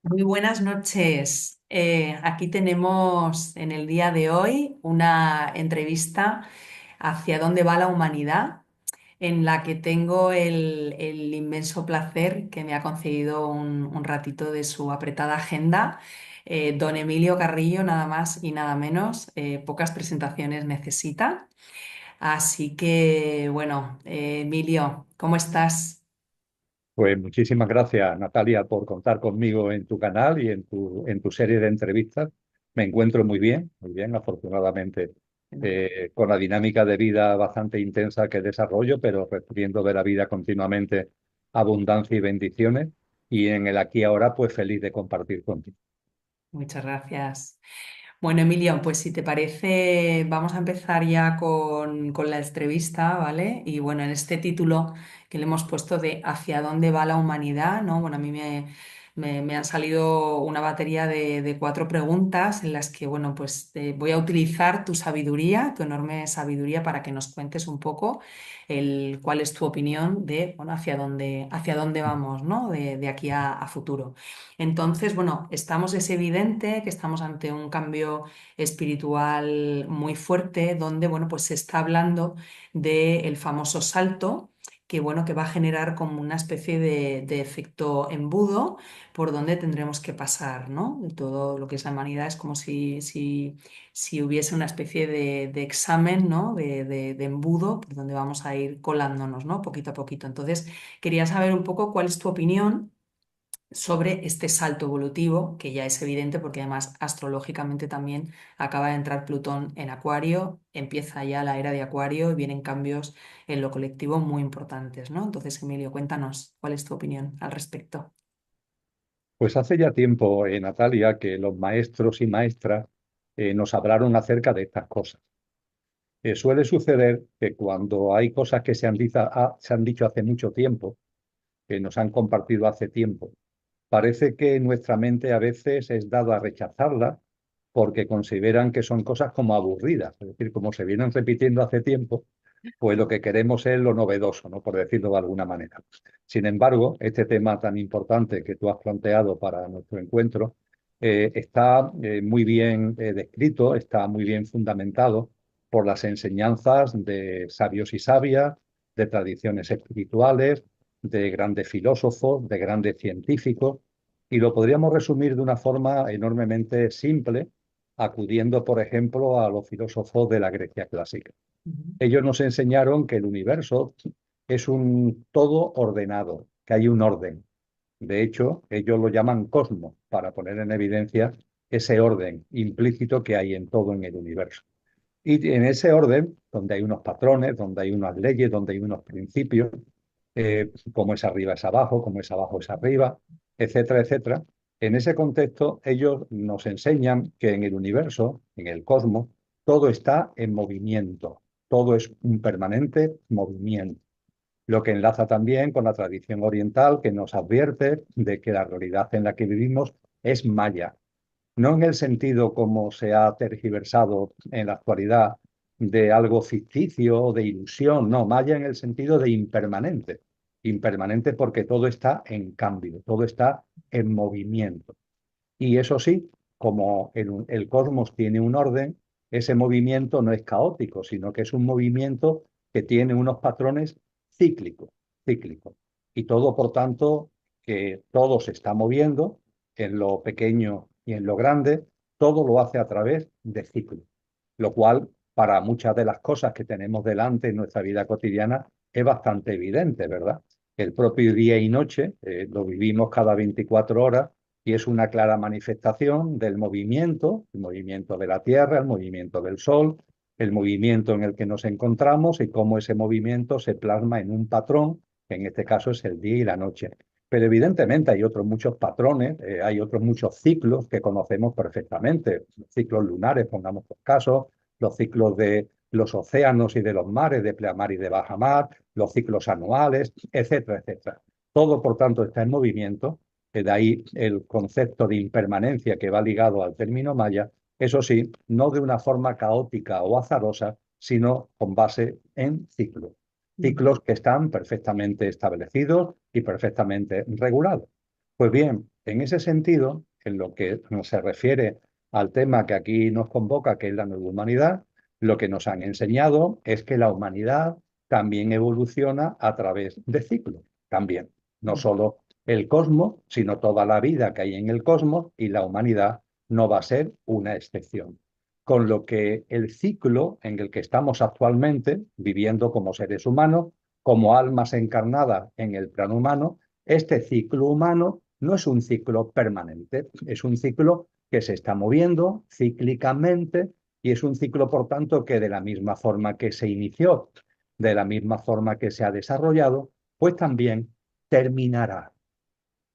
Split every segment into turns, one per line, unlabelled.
Muy buenas noches. Aquí tenemos en el día de hoy una entrevista hacia dónde va la humanidad, en la que tengo el inmenso placer que me ha concedido un ratito de su apretada agenda. Don Emilio Carrillo, nada más y nada menos, pocas presentaciones necesita. Así que, bueno, Emilio, ¿cómo estás?
Pues muchísimas gracias, Natalia, por contar conmigo en tu canal y en tu serie de entrevistas. Me encuentro muy bien, afortunadamente, con la dinámica de vida bastante intensa que desarrollo, pero recibiendo de la vida continuamente abundancia y bendiciones. Y en el aquí y ahora, pues feliz de compartir contigo.
Muchas gracias. Bueno, Emilio, pues si te parece, vamos a empezar ya con la entrevista, ¿vale? Y bueno, en este título que le hemos puesto de ¿Hacia dónde va la humanidad? ¿No? Bueno, a mí me han salido una batería de cuatro preguntas en las que, bueno, pues voy a utilizar tu sabiduría, tu enorme sabiduría, para que nos cuentes un poco cuál es tu opinión de, bueno, hacia dónde vamos, ¿no? De aquí a futuro. Entonces, bueno, es evidente que estamos ante un cambio espiritual muy fuerte, donde, bueno, pues se está hablando del famoso salto, que, bueno, que va a generar como una especie de efecto embudo por donde tendremos que pasar, ¿no? De todo lo que es la humanidad es como si hubiese una especie de examen, ¿no? De embudo por donde vamos a ir colándonos, ¿no? Poquito a poquito. Entonces, quería saber un poco cuál es tu opinión sobre este salto evolutivo, que ya es evidente porque además astrológicamente también acaba de entrar Plutón en Acuario, empieza ya la era de Acuario y vienen cambios en lo colectivo muy importantes, ¿no? Entonces, Emilio, cuéntanos cuál es tu opinión al respecto.
Pues hace ya tiempo, Natalia, que los maestros y maestras nos hablaron acerca de estas cosas. Suele suceder que cuando hay cosas que se han dicho hace mucho tiempo, que nos han compartido hace tiempo, parece que nuestra mente a veces es dado a rechazarlas porque consideran que son cosas como aburridas, es decir, como se vienen repitiendo hace tiempo, pues lo que queremos es lo novedoso, ¿no? Por decirlo de alguna manera. Sin embargo, este tema tan importante que tú has planteado para nuestro encuentro está muy bien descrito, está muy bien fundamentado por las enseñanzas de sabios y sabias, de tradiciones espirituales, de grandes filósofos, de grandes científicos, y lo podríamos resumir de una forma enormemente simple, acudiendo, por ejemplo, a los filósofos de la Grecia clásica.
Ujú.
Ellos nos enseñaron que el universo es un todo ordenado, que hay un orden. De hecho, ellos lo llaman cosmos para poner en evidencia ese orden implícito que hay en todo en el universo. Y en ese orden, donde hay unos patrones, donde hay unas leyes, donde hay unos principios, como es arriba es abajo, como es abajo es arriba, etcétera, etcétera. En ese contexto, ellos nos enseñan que en el universo, en el cosmos, todo está en movimiento, todo es un permanente movimiento, lo que enlaza también con la tradición oriental que nos advierte de que la realidad en la que vivimos es maya, no en el sentido como se ha tergiversado en la actualidad de algo ficticio o de ilusión, no, maya en el sentido de impermanente, impermanente porque todo está en cambio, todo está en movimiento. Y eso sí, como el cosmos tiene un orden, ese movimiento no es caótico, sino que es un movimiento que tiene unos patrones cíclicos, cíclicos. Y todo, por tanto, que todo se está moviendo en lo pequeño y en lo grande, todo lo hace a través de ciclos, lo cual para muchas de las cosas que tenemos delante en nuestra vida cotidiana es bastante evidente, ¿verdad? El propio día y noche lo vivimos cada 24 horas y es una clara manifestación del movimiento, el movimiento de la Tierra, el movimiento del Sol, el movimiento en el que nos encontramos y cómo ese movimiento se plasma en un patrón, que en este caso es el día y la noche. Pero evidentemente hay otros muchos patrones, hay otros muchos ciclos que conocemos perfectamente, los ciclos lunares, pongamos por caso, los ciclos de los océanos y de los mares, de pleamar y de bajamar, los ciclos anuales, etcétera, etcétera. Todo, por tanto, está en movimiento, de ahí el concepto de impermanencia que va ligado al término maya, eso sí, no de una forma caótica o azarosa, sino con base en ciclos.
Ujú.
Ciclos que están perfectamente establecidos y perfectamente regulados. Pues bien, En ese sentido, en lo que se refiere al tema que aquí nos convoca, que es la nueva humanidad, lo que nos han enseñado es que la humanidad también evoluciona a través de ciclos, también, no solo el cosmos, sino toda la vida que hay en el cosmos, y la humanidad no va a ser una excepción. Con lo que el ciclo en el que estamos actualmente, viviendo como seres humanos, como almas encarnadas en el plano humano, este ciclo humano no es un ciclo permanente, es un ciclo que se está moviendo cíclicamente, y es un ciclo, por tanto, que de la misma forma que se inició, de la misma forma que se ha desarrollado, pues también terminará.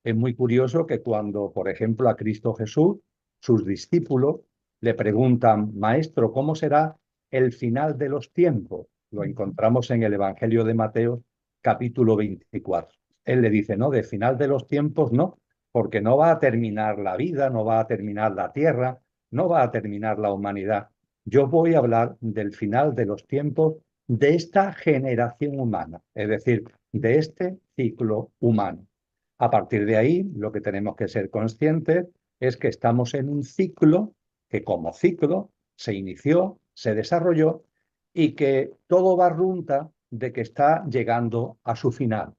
Es muy curioso que cuando, por ejemplo, a Cristo Jesús, sus discípulos le preguntan: Maestro, ¿cómo será el final de los tiempos? Lo encontramos en el Evangelio de Mateo, capítulo 24. Él le dice: no, de final de los tiempos no, porque no va a terminar la vida, no va a terminar la tierra, no va a terminar la humanidad. Yo voy a hablar del final de los tiempos de esta generación humana, es decir, de este ciclo humano. A partir de ahí, lo que tenemos que ser conscientes es que estamos en un ciclo que, como ciclo, se inició, se desarrolló, y que todo va runta de que está llegando a su final.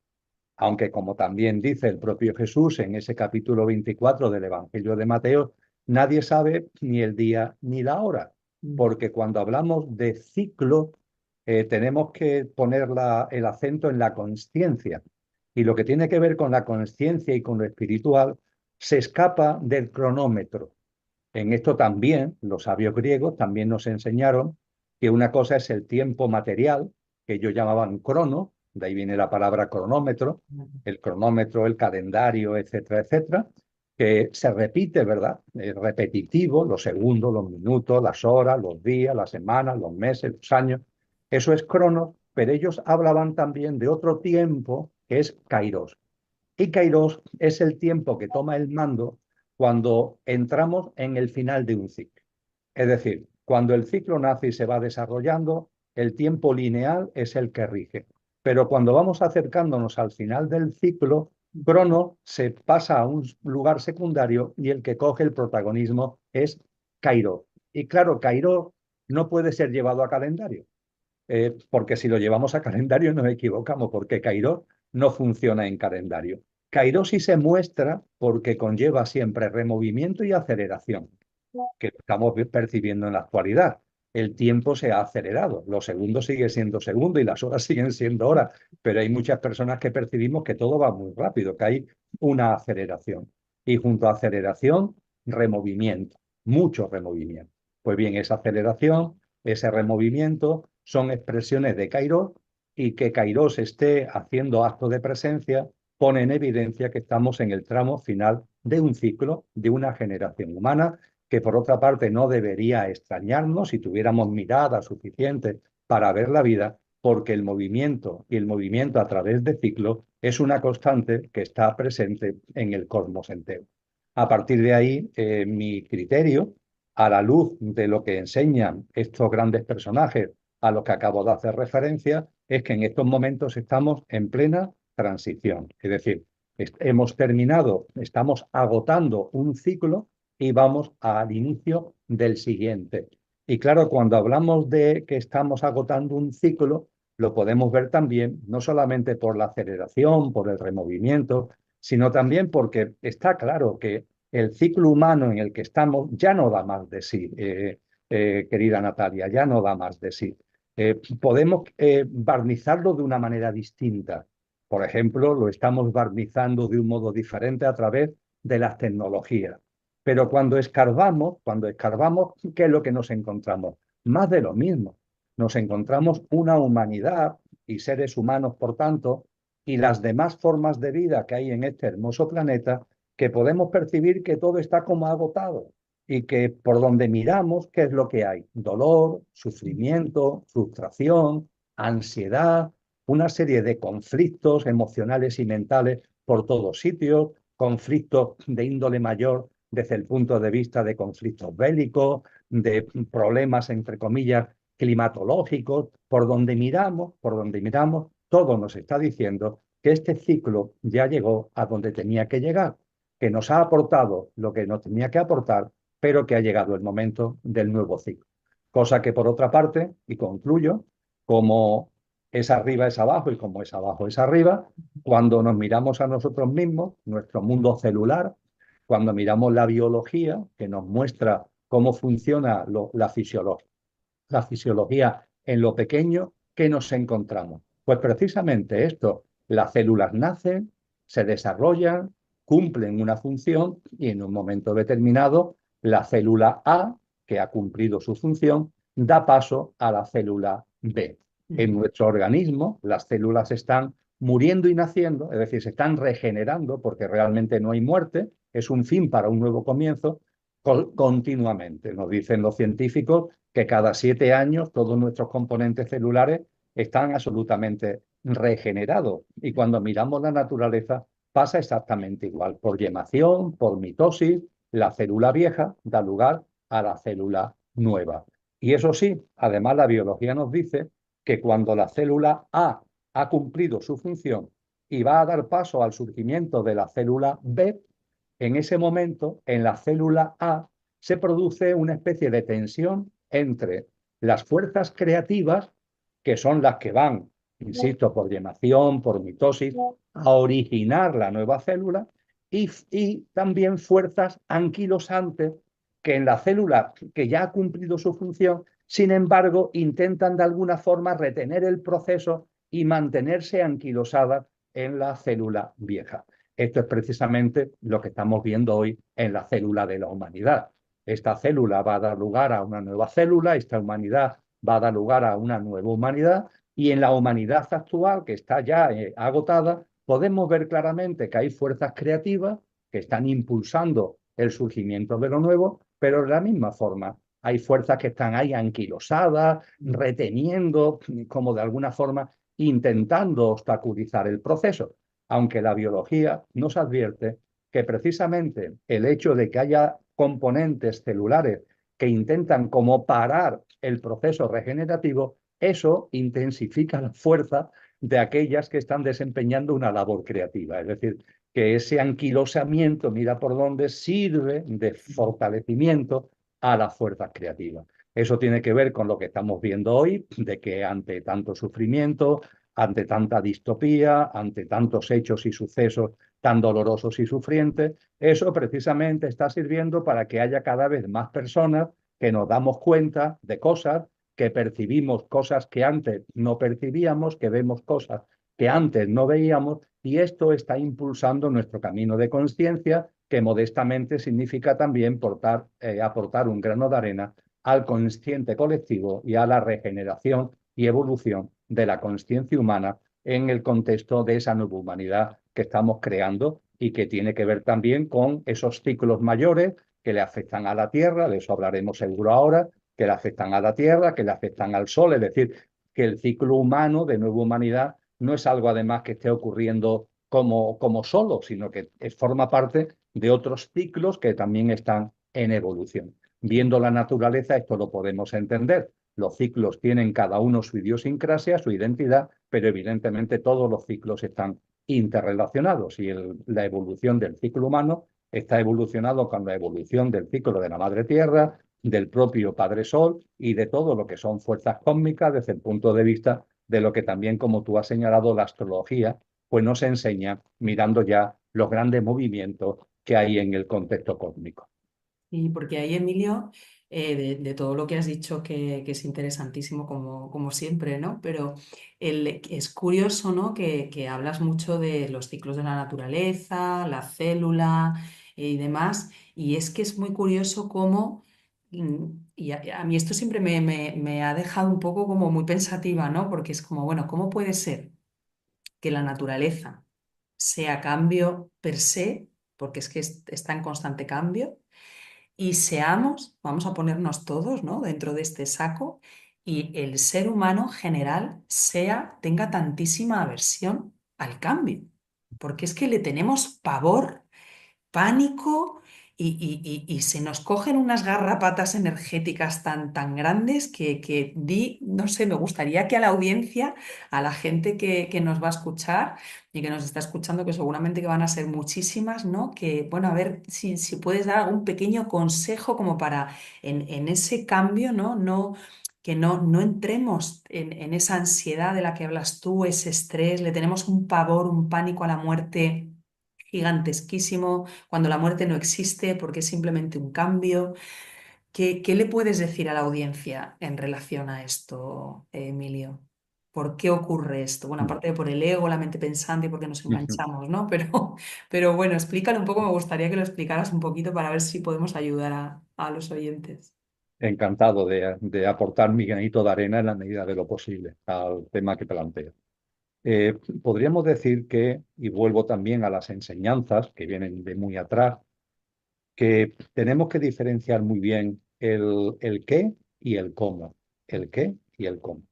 Aunque, como también dice el propio Jesús en ese capítulo 24 del Evangelio de Mateo, nadie sabe ni el día ni la hora, porque cuando hablamos de ciclo, tenemos que poner el acento en la consciencia. Y lo que tiene que ver con la consciencia y con lo espiritual se escapa del cronómetro. En esto también los sabios griegos también nos enseñaron que una cosa es el tiempo material, que ellos llamaban crono, de ahí viene la palabra cronómetro, el cronómetro, el calendario, etcétera, etcétera, que se repite, ¿verdad? Es repetitivo, los segundos, los minutos, las horas, los días, las semanas, los meses, los años. Eso es crono, pero ellos hablaban también de otro tiempo que es kairos. Y kairos es el tiempo que toma el mando cuando entramos en el final de un ciclo. Es decir, cuando el ciclo nace y se va desarrollando, el tiempo lineal es el que rige. Pero cuando vamos acercándonos al final del ciclo, Crono se pasa a un lugar secundario, y el que coge el protagonismo es Kairos. Y claro, Kairos no puede ser llevado a calendario, porque si lo llevamos a calendario nos equivocamos, porque Kairos no funciona en calendario. Kairos sí se muestra porque conlleva siempre removimiento y aceleración, que estamos percibiendo en la actualidad. El tiempo se ha acelerado, los segundos siguen siendo segundos y las horas siguen siendo horas, pero hay muchas personas que percibimos que todo va muy rápido, que hay una aceleración. Y junto a aceleración, removimiento, mucho removimiento. Pues bien, esa aceleración, ese removimiento son expresiones de Kairos, y que Kairos esté haciendo acto de presencia pone en evidencia que estamos en el tramo final de un ciclo, de una generación humana, que por otra parte no debería extrañarnos si tuviéramos mirada suficiente para ver la vida, porque el movimiento, y el movimiento a través de ciclos, es una constante que está presente en el cosmos entero. A partir de ahí, mi criterio, a la luz de lo que enseñan estos grandes personajes a los que acabo de hacer referencia, es que en estos momentos estamos en plena transición. Es decir, hemos terminado, estamos agotando un ciclo y vamos al inicio del siguiente. Y claro, cuando hablamos de que estamos agotando un ciclo, lo podemos ver también no solamente por la aceleración, por el removimiento, sino también porque está claro que el ciclo humano en el que estamos ya no da más de sí, querida Natalia, ya no da más de sí. Podemos barnizarlo de una manera distinta. Por ejemplo, lo estamos barnizando de un modo diferente a través de las tecnologías. Pero cuando escarbamos, ¿qué es lo que nos encontramos? Más de lo mismo. Nos encontramos una humanidad y seres humanos, por tanto, y las demás formas de vida que hay en este hermoso planeta, que podemos percibir que todo está como agotado, y que por donde miramos, ¿qué es lo que hay? Dolor, sufrimiento, frustración, ansiedad, una serie de conflictos emocionales y mentales por todos sitios, conflictos de índole mayor desde el punto de vista de conflictos bélicos, de problemas, entre comillas, climatológicos. Por donde miramos, todo nos está diciendo que este ciclo ya llegó a donde tenía que llegar, que nos ha aportado lo que nos tenía que aportar, pero que ha llegado el momento del nuevo ciclo. Cosa que, por otra parte, y concluyo, como es arriba es abajo y como es abajo es arriba, cuando nos miramos a nosotros mismos, nuestro mundo celular, cuando miramos la biología, que nos muestra cómo funciona la fisiología en lo pequeño, ¿qué nos encontramos? Pues precisamente esto, las células nacen, se desarrollan, cumplen una función y en un momento determinado la célula A, que ha cumplido su función, da paso a la célula B. En
Ujú.
nuestro organismo las células están muriendo y naciendo, es decir, se están regenerando porque realmente no hay muerte, es un fin para un nuevo comienzo, continuamente. Nos dicen los científicos que cada 7 años todos nuestros componentes celulares están absolutamente regenerados. Y cuando miramos la naturaleza pasa exactamente igual. Por yemación, por mitosis, la célula vieja da lugar a la célula nueva. Y eso sí, además la biología nos dice que cuando la célula A ha cumplido su función y va a dar paso al surgimiento de la célula B, en ese momento, en la célula A, se produce una especie de tensión entre las fuerzas creativas, que son las que van, insisto, por llenación, por mitosis, a originar la nueva célula, y también fuerzas anquilosantes que en la célula que ya ha cumplido su función, sin embargo, intentan de alguna forma retener el proceso y mantenerse anquilosadas en la célula vieja. Esto es precisamente lo que estamos viendo hoy en la célula de la humanidad. Esta célula va a dar lugar a una nueva célula, esta humanidad va a dar lugar a una nueva humanidad, y en la humanidad actual, que está ya agotada, podemos ver claramente que hay fuerzas creativas que están impulsando el surgimiento de lo nuevo, pero de la misma forma hay fuerzas que están ahí anquilosadas, reteniendo, como de alguna forma intentando obstaculizar el proceso, aunque la biología nos advierte que precisamente el hecho de que haya componentes celulares que intentan como parar el proceso regenerativo, eso intensifica la fuerza de aquellas que están desempeñando una labor creativa. Es decir, que ese anquilosamiento, mira por dónde, sirve de fortalecimiento a las fuerzas creativas. Eso tiene que ver con lo que estamos viendo hoy, de que ante tanto sufrimiento, ante tanta distopía, ante tantos hechos y sucesos tan dolorosos y sufrientes, eso precisamente está sirviendo para que haya cada vez más personas que nos damos cuenta de cosas, que percibimos cosas que antes no percibíamos, que vemos cosas que antes no veíamos, y esto está impulsando nuestro camino de conciencia, que modestamente significa también aportar un grano de arena al consciente colectivo y a la regeneración y evolución de la conciencia humana en el contexto de esa nueva humanidad que estamos creando y que tiene que ver también con esos ciclos mayores que le afectan a la Tierra, de eso hablaremos seguro ahora, que le afectan a la Tierra, que le afectan al Sol, es decir, que el ciclo humano de nueva humanidad no es algo además que esté ocurriendo como solo, sino que forma parte de otros ciclos que también están en evolución. Viendo la naturaleza, esto lo podemos entender. Los ciclos tienen cada uno su idiosincrasia, su identidad, pero evidentemente todos los ciclos están interrelacionados y la evolución del ciclo humano está evolucionado con la evolución del ciclo de la Madre Tierra, del propio Padre Sol y de todo lo que son fuerzas cósmicas desde el punto de vista de lo que también, como tú has señalado, la astrología, pues nos enseña mirando ya los grandes movimientos que hay en el contexto cósmico.
Y porque ahí, Emilio, de todo lo que has dicho, que es interesantísimo como siempre, ¿no? Pero es curioso, ¿no? Que hablas mucho de los ciclos de la naturaleza, la célula y demás, y es que es muy curioso cómo, y a mí esto siempre me ha dejado un poco como muy pensativa, ¿no? Porque es como, bueno, ¿cómo puede ser que la naturaleza sea cambio per se, porque es que está en constante cambio? Y seamos, vamos a ponernos todos, ¿no? Dentro de este saco y el ser humano en general tenga tantísima aversión al cambio, porque es que le tenemos pavor, pánico y se nos cogen unas garrapatas energéticas tan grandes no sé, me gustaría que a la audiencia, a la gente que nos va a escuchar y que nos está escuchando, que seguramente que van a ser muchísimas, ¿no? Que, bueno, a ver si puedes dar algún pequeño consejo como para en ese cambio, ¿no? Que no entremos en esa ansiedad de la que hablas tú, ese estrés, le tenemos un pavor, un pánico a la muerte gigantesquísimo, cuando la muerte no existe porque es simplemente un cambio. ¿Qué le puedes decir a la audiencia en relación a esto, Emilio? ¿Por qué ocurre esto? Bueno, aparte de por el ego, la mente pensante y porque nos enganchamos, ¿no? Pero bueno, explícalo un poco, me gustaría que lo explicaras un poquito para ver si podemos ayudar a los oyentes.
Encantado de aportar mi granito de arena en la medida de lo posible al tema que planteo. Podríamos decir que, y vuelvo también a las enseñanzas que vienen de muy atrás, que tenemos que diferenciar muy bien el qué y el cómo. El qué y el cómo.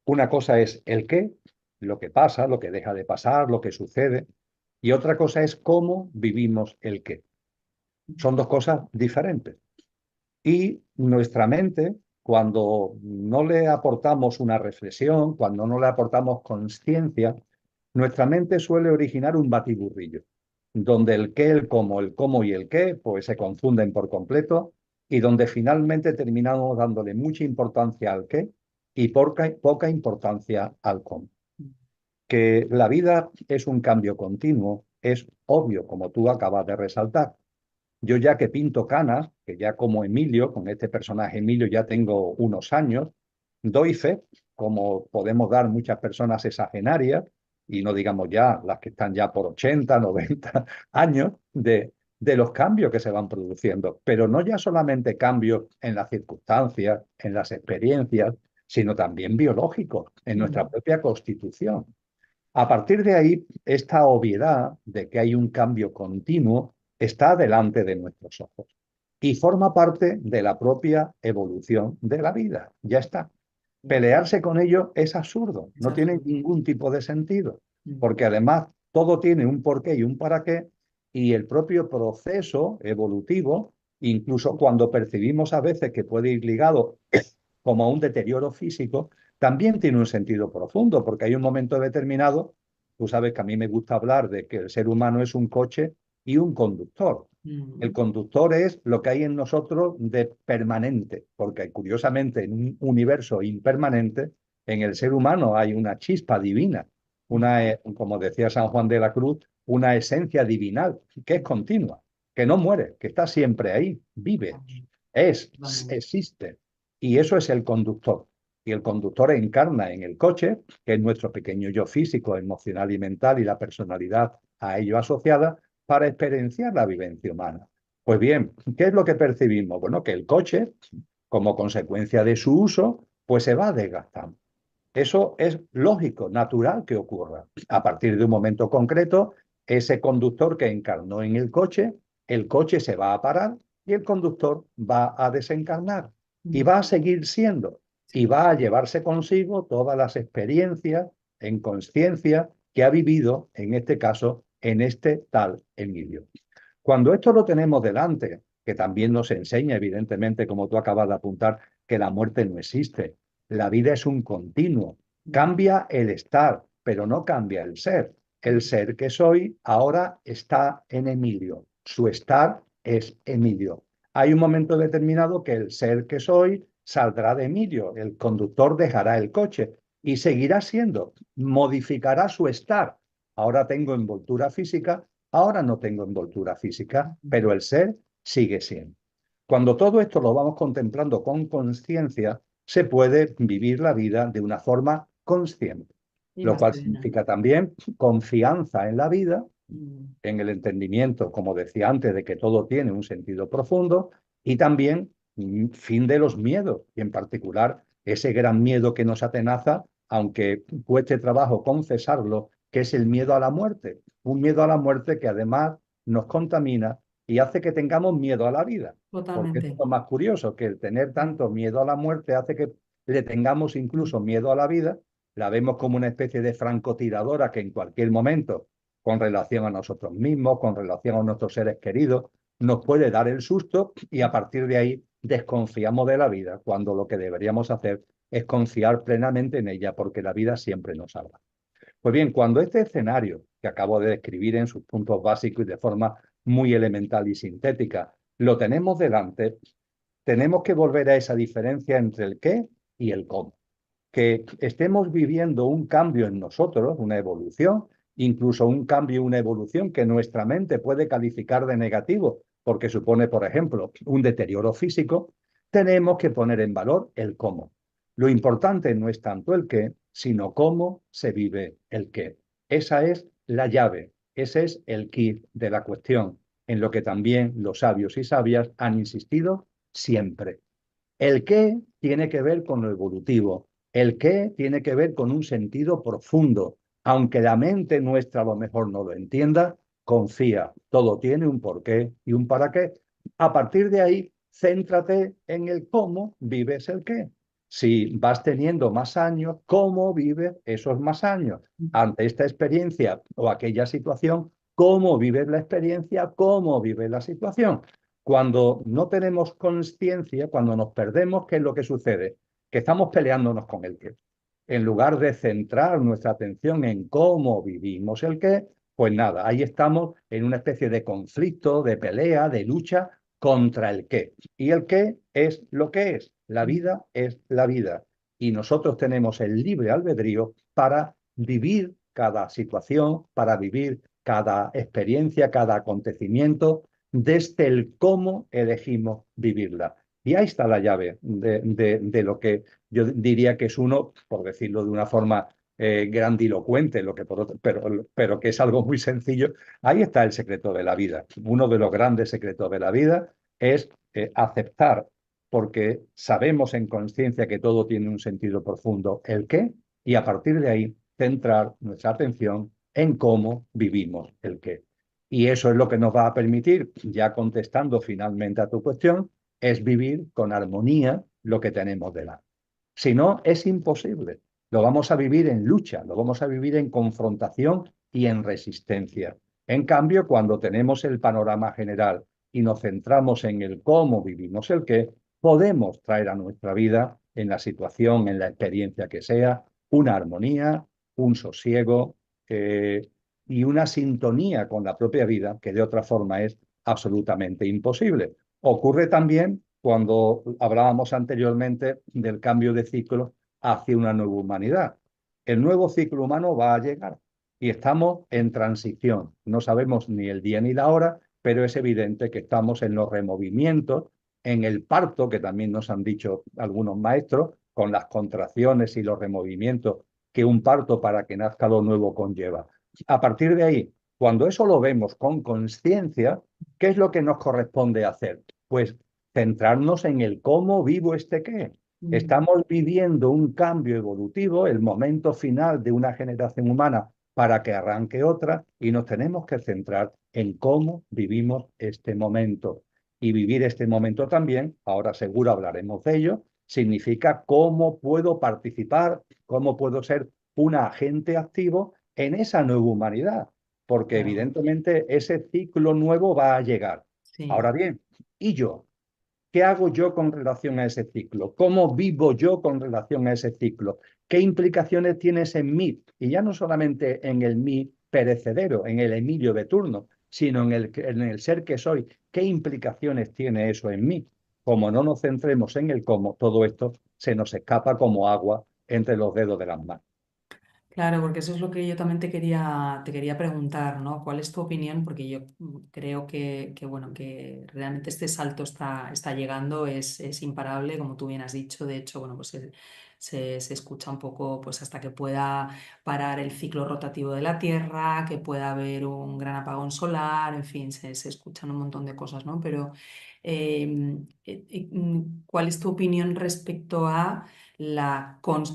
Una cosa es el qué, lo que pasa, lo que deja de pasar, lo que sucede, y otra cosa es cómo vivimos el qué. Son dos cosas diferentes. Y nuestra mente, cuando no le aportamos una reflexión, cuando no le aportamos conciencia, nuestra mente suele originar un batiburrillo, donde el qué, el cómo y el qué, pues se confunden por completo, y donde finalmente terminamos dándole mucha importancia al qué y poca importancia al cómo. Que la vida es un cambio continuo, es obvio, como tú acabas de resaltar. Yo ya que pinto canas, que ya como Emilio, con este personaje Emilio ya tengo unos años, doy fe, como podemos dar muchas personas exagenarias, y no digamos ya las que están ya por 80, 90 años, de los cambios que se van produciendo. Pero no ya solamente cambios en las circunstancias, en las experiencias, sino también biológicos, en nuestra
Mm,
propia constitución. A partir de ahí, esta obviedad de que hay un cambio continuo está delante de nuestros ojos y forma parte de la propia evolución de la vida. Ya está.
ya,
Pelearse con ello es absurdo,
es
no tiene
absurdo.
ningún tipo de sentido,
Mm,
porque además todo tiene un porqué y un para qué, y el propio proceso evolutivo, incluso cuando percibimos a veces que puede ir ligado como a un deterioro físico, también tiene un sentido profundo, porque hay un momento determinado, tú sabes que a mí me gusta hablar de que el ser humano es un coche y un conductor. El
mm,
conductor es lo que hay en nosotros de permanente, porque curiosamente en un universo impermanente, en el ser humano hay una chispa divina,
mm,
como decía San Juan de la Cruz, una esencia divinal que es continua, que no muere, que está siempre ahí, vive,
totalmente.
existe. Y eso es el conductor. Y el conductor encarna en el coche, que es nuestro pequeño yo físico, emocional y mental y la personalidad a ello asociada, para experienciar la vivencia humana. Pues bien, ¿qué es lo que percibimos? Bueno, que el coche, como consecuencia de su uso, pues se va desgastando. Eso es lógico, natural que ocurra. A partir de un momento concreto, ese conductor que encarnó en el coche se va a parar y el conductor va a desencarnar y
Mm,
va a seguir siendo y
sí,
va a llevarse consigo todas las experiencias en conciencia que ha vivido, en este caso, en este tal Emilio. Cuando esto lo tenemos delante, que también nos enseña, evidentemente, como tú acabas de apuntar, que la muerte no existe, la vida es un continuo,
mm,
cambia el estar, pero no cambia el ser. El
mm,
ser que soy ahora está en Emilio, su estar es Emilio. Hay un momento determinado que el ser que soy saldrá de Emilio, el conductor dejará el coche y seguirá siendo, modificará su estar. Ahora tengo envoltura física. Ahora no tengo envoltura física,
mm.
pero el ser sigue siendo. Cuando todo esto lo vamos contemplando con conciencia, se puede vivir la vida de una forma consciente,
Y
lo
más
cual
serena.
significa también confianza en la vida,
Mm,
en el entendimiento, como decía antes, de que todo tiene un sentido profundo y también fin de los miedos, y en particular ese gran miedo que nos atenaza, aunque cueste trabajo confesarlo, que es el miedo a la muerte. Un miedo a la muerte que además nos contamina y hace que tengamos miedo a la vida. Porque esto es
totalmente.
lo más curioso, que el tener tanto miedo a la muerte hace que le tengamos incluso miedo a la vida, la vemos como una especie de francotiradora que en cualquier momento con relación a nosotros mismos, con relación a nuestros seres queridos, nos puede dar el susto y a partir de ahí desconfiamos de la vida, cuando lo que deberíamos hacer es confiar plenamente en ella, porque la vida siempre nos salva. Pues bien, cuando este escenario que acabo de describir en sus puntos básicos y de forma muy elemental y sintética, lo tenemos delante, tenemos que volver a esa diferencia entre el qué y el cómo. Que estemos viviendo un cambio en nosotros, una evolución, incluso un cambio, una evolución que nuestra mente puede calificar de negativo, porque supone, por ejemplo, un deterioro físico, tenemos que poner en valor el cómo. Lo importante no es tanto el qué, sino cómo se vive el qué. Esa es la llave, ese es el kit de la cuestión, en lo que también los sabios y sabias han insistido siempre. El qué tiene que ver con lo evolutivo, el qué tiene que ver con un sentido profundo. Aunque la mente nuestra a lo mejor no lo entienda, confía, todo tiene un porqué y un para qué. A partir de ahí, céntrate en el cómo vives el qué. Si vas teniendo más años, ¿cómo vives esos más años? Ante esta experiencia o aquella situación, ¿cómo vives la experiencia? ¿Cómo vives la situación? Cuando no tenemos conciencia, cuando nos perdemos, ¿qué es lo que sucede? Que estamos peleándonos con el qué. En lugar de centrar nuestra atención en cómo vivimos el qué, pues nada, ahí estamos en una especie de conflicto, de pelea, de lucha contra el qué. Y el qué es lo que es. La vida es la vida. Y nosotros tenemos el libre albedrío para vivir cada situación, para vivir cada experiencia, cada acontecimiento desde el cómo elegimos vivirla. Y ahí está la llave de lo que yo diría que es uno, por decirlo de una forma grandilocuente, lo que pero que es algo muy sencillo. Ahí está el secreto de la vida. Uno de los grandes secretos de la vida es aceptar, porque sabemos en conciencia que todo tiene un sentido profundo, el qué, y a partir de ahí centrar nuestra atención en cómo vivimos el qué. Y eso es lo que nos va a permitir, ya contestando finalmente a tu cuestión, es vivir con armonía lo que tenemos delante. Si no, es imposible. Lo vamos a vivir en lucha, lo vamos a vivir en confrontación y en resistencia. En cambio, cuando tenemos el panorama general y nos centramos en el cómo vivimos el qué, podemos traer a nuestra vida, en la situación, en la experiencia que sea, una armonía, un sosiego, y una sintonía con la propia vida que de otra forma es absolutamente imposible. Ocurre también cuando hablábamos anteriormente del cambio de ciclo hacia una nueva humanidad. El nuevo ciclo humano va a llegar y estamos en transición. No sabemos ni el día ni la hora, pero es evidente que estamos en los removimientos, en el parto, que también nos han dicho algunos maestros, con las contracciones y los removimientos que un parto para que nazca lo nuevo conlleva. A partir de ahí, cuando eso lo vemos con conciencia, ¿qué es lo que nos corresponde hacer? Pues centrarnos en el cómo vivo este qué. Estamos viviendo un cambio evolutivo, el momento final de una generación humana para que arranque otra, y nos tenemos que centrar en cómo vivimos este momento. Y vivir este momento también, ahora seguro hablaremos de ello, significa cómo puedo participar, cómo puedo ser un agente activo en esa nueva humanidad, porque
Claro,
evidentemente ese ciclo nuevo va a llegar.
sí.
Ahora bien, ¿y yo? ¿Qué hago yo con relación a ese ciclo? ¿Cómo vivo yo con relación a ese ciclo? ¿Qué implicaciones tienes en mí? Y ya no solamente en el mí perecedero, en el Emilio de turno, sino en el ser que soy. ¿Qué implicaciones tiene eso en mí? Como no nos centremos en el cómo, todo esto se nos escapa como agua entre los dedos de las manos.
Claro, porque eso es lo que yo también te quería preguntar, ¿no? ¿Cuál es tu opinión? Porque yo creo bueno, que realmente este salto está llegando, es imparable, como tú bien has dicho. De hecho, bueno, pues se escucha un poco, pues hasta que pueda parar el ciclo rotativo de la Tierra, que pueda haber un gran apagón solar, en fin, se escuchan un montón de cosas, ¿no? Pero, ¿cuál es tu opinión respecto a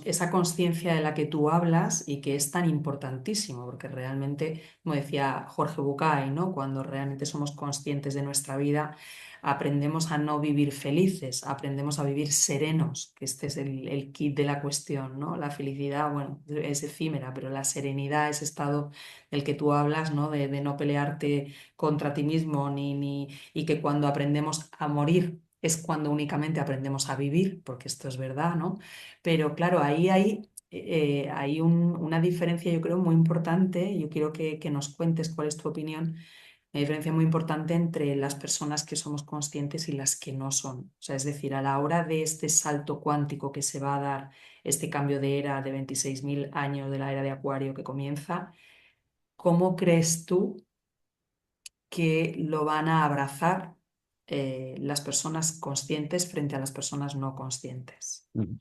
esa conciencia de la que tú hablas y que es tan importantísimo, porque realmente, como decía Jorge Bucay, ¿no? Cuando realmente somos conscientes de nuestra vida, aprendemos a no vivir felices, aprendemos a vivir serenos, que este es el kit de la cuestión, ¿no? La felicidad, bueno, es efímera, pero la serenidad, ese estado del que tú hablas, ¿no? De no pelearte contra ti mismo, y que cuando aprendemos a morir es cuando únicamente aprendemos a vivir, porque esto es verdad, ¿no? Pero claro, ahí hay una diferencia, yo creo, muy importante. Yo quiero que nos cuentes cuál es tu opinión. Una diferencia muy importante entre las personas que somos conscientes y las que no son. O sea, es decir, a la hora de este salto cuántico que se va a dar, este cambio de era de 26.000 años de la era de Acuario que comienza, ¿cómo crees tú que lo van a abrazar las personas conscientes frente a las personas no conscientes?
Ujú.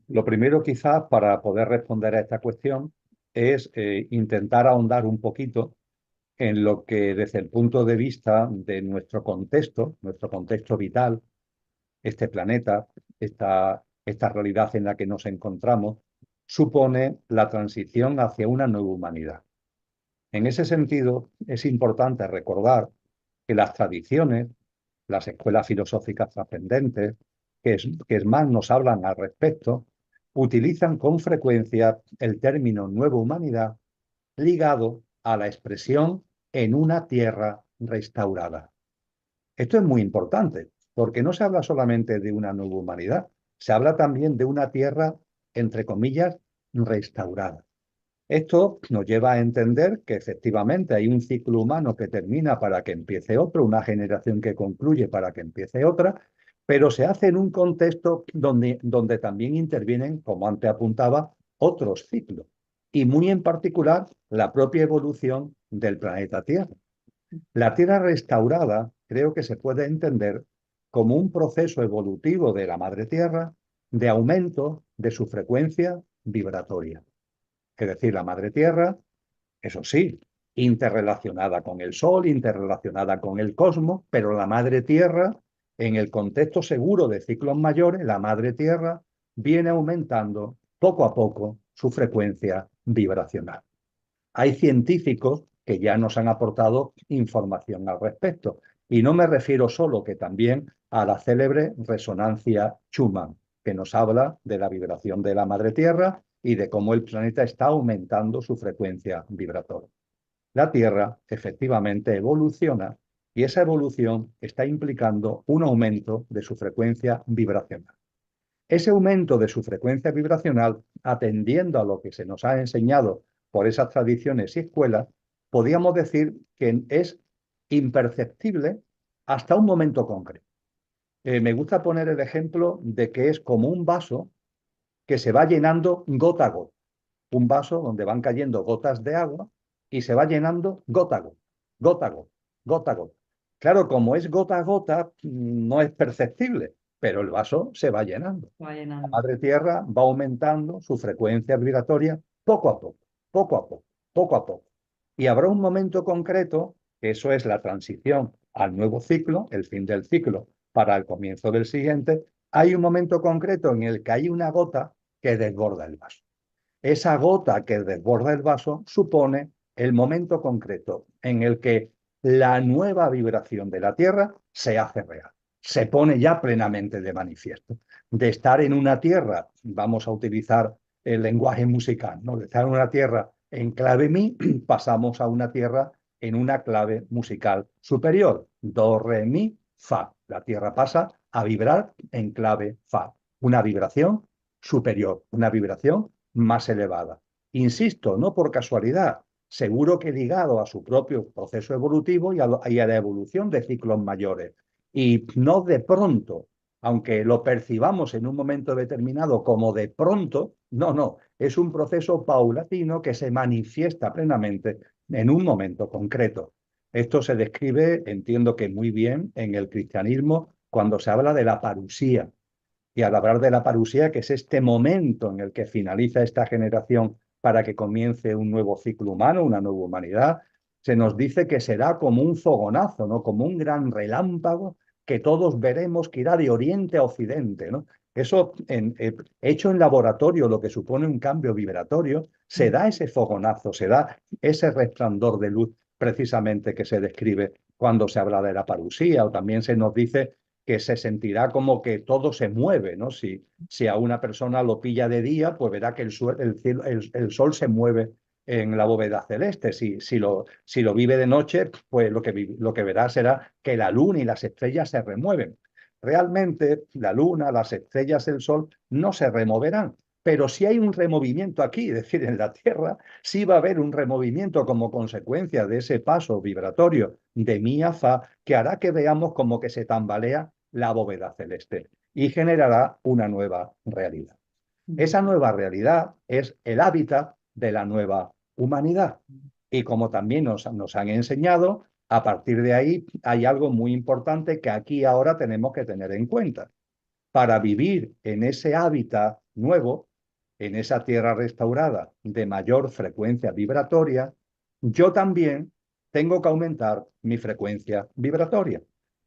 Lo primero quizás para poder responder a esta cuestión es intentar ahondar un poquito en lo que desde el punto de vista de nuestro contexto vital, este planeta, esta realidad en la que nos encontramos, supone la transición hacia una nueva humanidad. En ese sentido, es importante recordar que las tradiciones, las escuelas filosóficas trascendentes, que es más nos hablan al respecto, utilizan con frecuencia el término nueva humanidad ligado a la expresión en una tierra restaurada. Esto es muy importante, porque no se habla solamente de una nueva humanidad, se habla también de una tierra, entre comillas, restaurada. Esto nos lleva a entender que efectivamente hay un ciclo humano que termina para que empiece otro, una generación que concluye para que empiece otra, pero se hace en un contexto donde también intervienen, como antes apuntaba, otros ciclos, y muy en particular la propia evolución del planeta Tierra. La Tierra restaurada creo que se puede entender como un proceso evolutivo de la Madre Tierra de aumento de su frecuencia vibratoria. Es decir, la Madre Tierra, eso sí, interrelacionada con el Sol, interrelacionada con el cosmos, pero la Madre Tierra, en el contexto seguro de ciclos mayores, la Madre Tierra viene aumentando poco a poco su frecuencia vibracional. Hay científicos que ya nos han aportado información al respecto. Y no me refiero solo que también a la célebre resonancia Schumann, que nos habla de la vibración de la madre Tierra y de cómo el planeta está aumentando su frecuencia vibratoria. La Tierra efectivamente evoluciona y esa evolución está implicando un aumento de su frecuencia vibracional. Ese aumento de su frecuencia vibracional, atendiendo a lo que se nos ha enseñado por esas tradiciones y escuelas, podríamos decir que es imperceptible hasta un momento concreto. Me gusta poner el ejemplo de que es como un vaso que se va llenando gota a gota. Un vaso donde van cayendo gotas de agua y se va llenando gota a gota, gota a gota, gota a gota. Claro, como es gota a gota, no es perceptible, pero el vaso se va llenando.
Va
La
llenando.
madre tierra va aumentando su frecuencia vibratoria poco a poco, poco a poco, poco a poco. Y habrá un momento concreto, que eso es la transición al nuevo ciclo, el fin del ciclo para el comienzo del siguiente, hay un momento concreto en el que hay una gota que desborda el vaso. Esa gota que desborda el vaso supone el momento concreto en el que la nueva vibración de la Tierra se hace real, se pone ya plenamente de manifiesto. De estar en una Tierra, vamos a utilizar el lenguaje musical, ¿no? De estar en una Tierra en clave mi, pasamos a una Tierra en una clave musical superior, do, re, mi, fa. La Tierra pasa a vibrar en clave fa, una vibración superior, una vibración más elevada. Insisto, no por casualidad, seguro que ligado a su propio proceso evolutivo y a la evolución de ciclos mayores. Y no de pronto, aunque lo percibamos en un momento determinado como de pronto, no, no, es un proceso paulatino que se manifiesta plenamente en un momento concreto. Esto se describe, entiendo que muy bien, en el cristianismo cuando se habla de la parusía, y al hablar de la parusía, que es este momento en el que finaliza esta generación para que comience un nuevo ciclo humano, una nueva humanidad, se nos dice que será como un fogonazo, ¿no? Como un gran relámpago que todos veremos que irá de oriente a occidente, ¿no? Eso, hecho en laboratorio, lo que supone un cambio vibratorio, se
Mm.
da ese fogonazo, se da ese resplandor de luz precisamente que se describe cuando se habla de la parusía, o también se nos dice que se sentirá como que todo se mueve, ¿no? Si a una persona lo pilla de día, pues verá que el sol se mueve en la bóveda celeste. Si lo vive de noche, pues lo que verá será que la luna y las estrellas se remueven. Realmente la luna, las estrellas, el sol no se removerán, pero si hay un removimiento aquí, es decir, en la Tierra, sí va a haber un removimiento como consecuencia de ese paso vibratorio de mi a fa que hará que veamos como que se tambalea la bóveda celeste y generará una nueva realidad.
Mm.
Esa nueva realidad es el hábitat de la nueva humanidad. Y como también nos han enseñado, a partir de ahí hay algo muy importante que aquí ahora tenemos que tener en cuenta. Para vivir en ese hábitat nuevo, en esa tierra restaurada de mayor frecuencia vibratoria, yo también tengo que aumentar mi frecuencia vibratoria.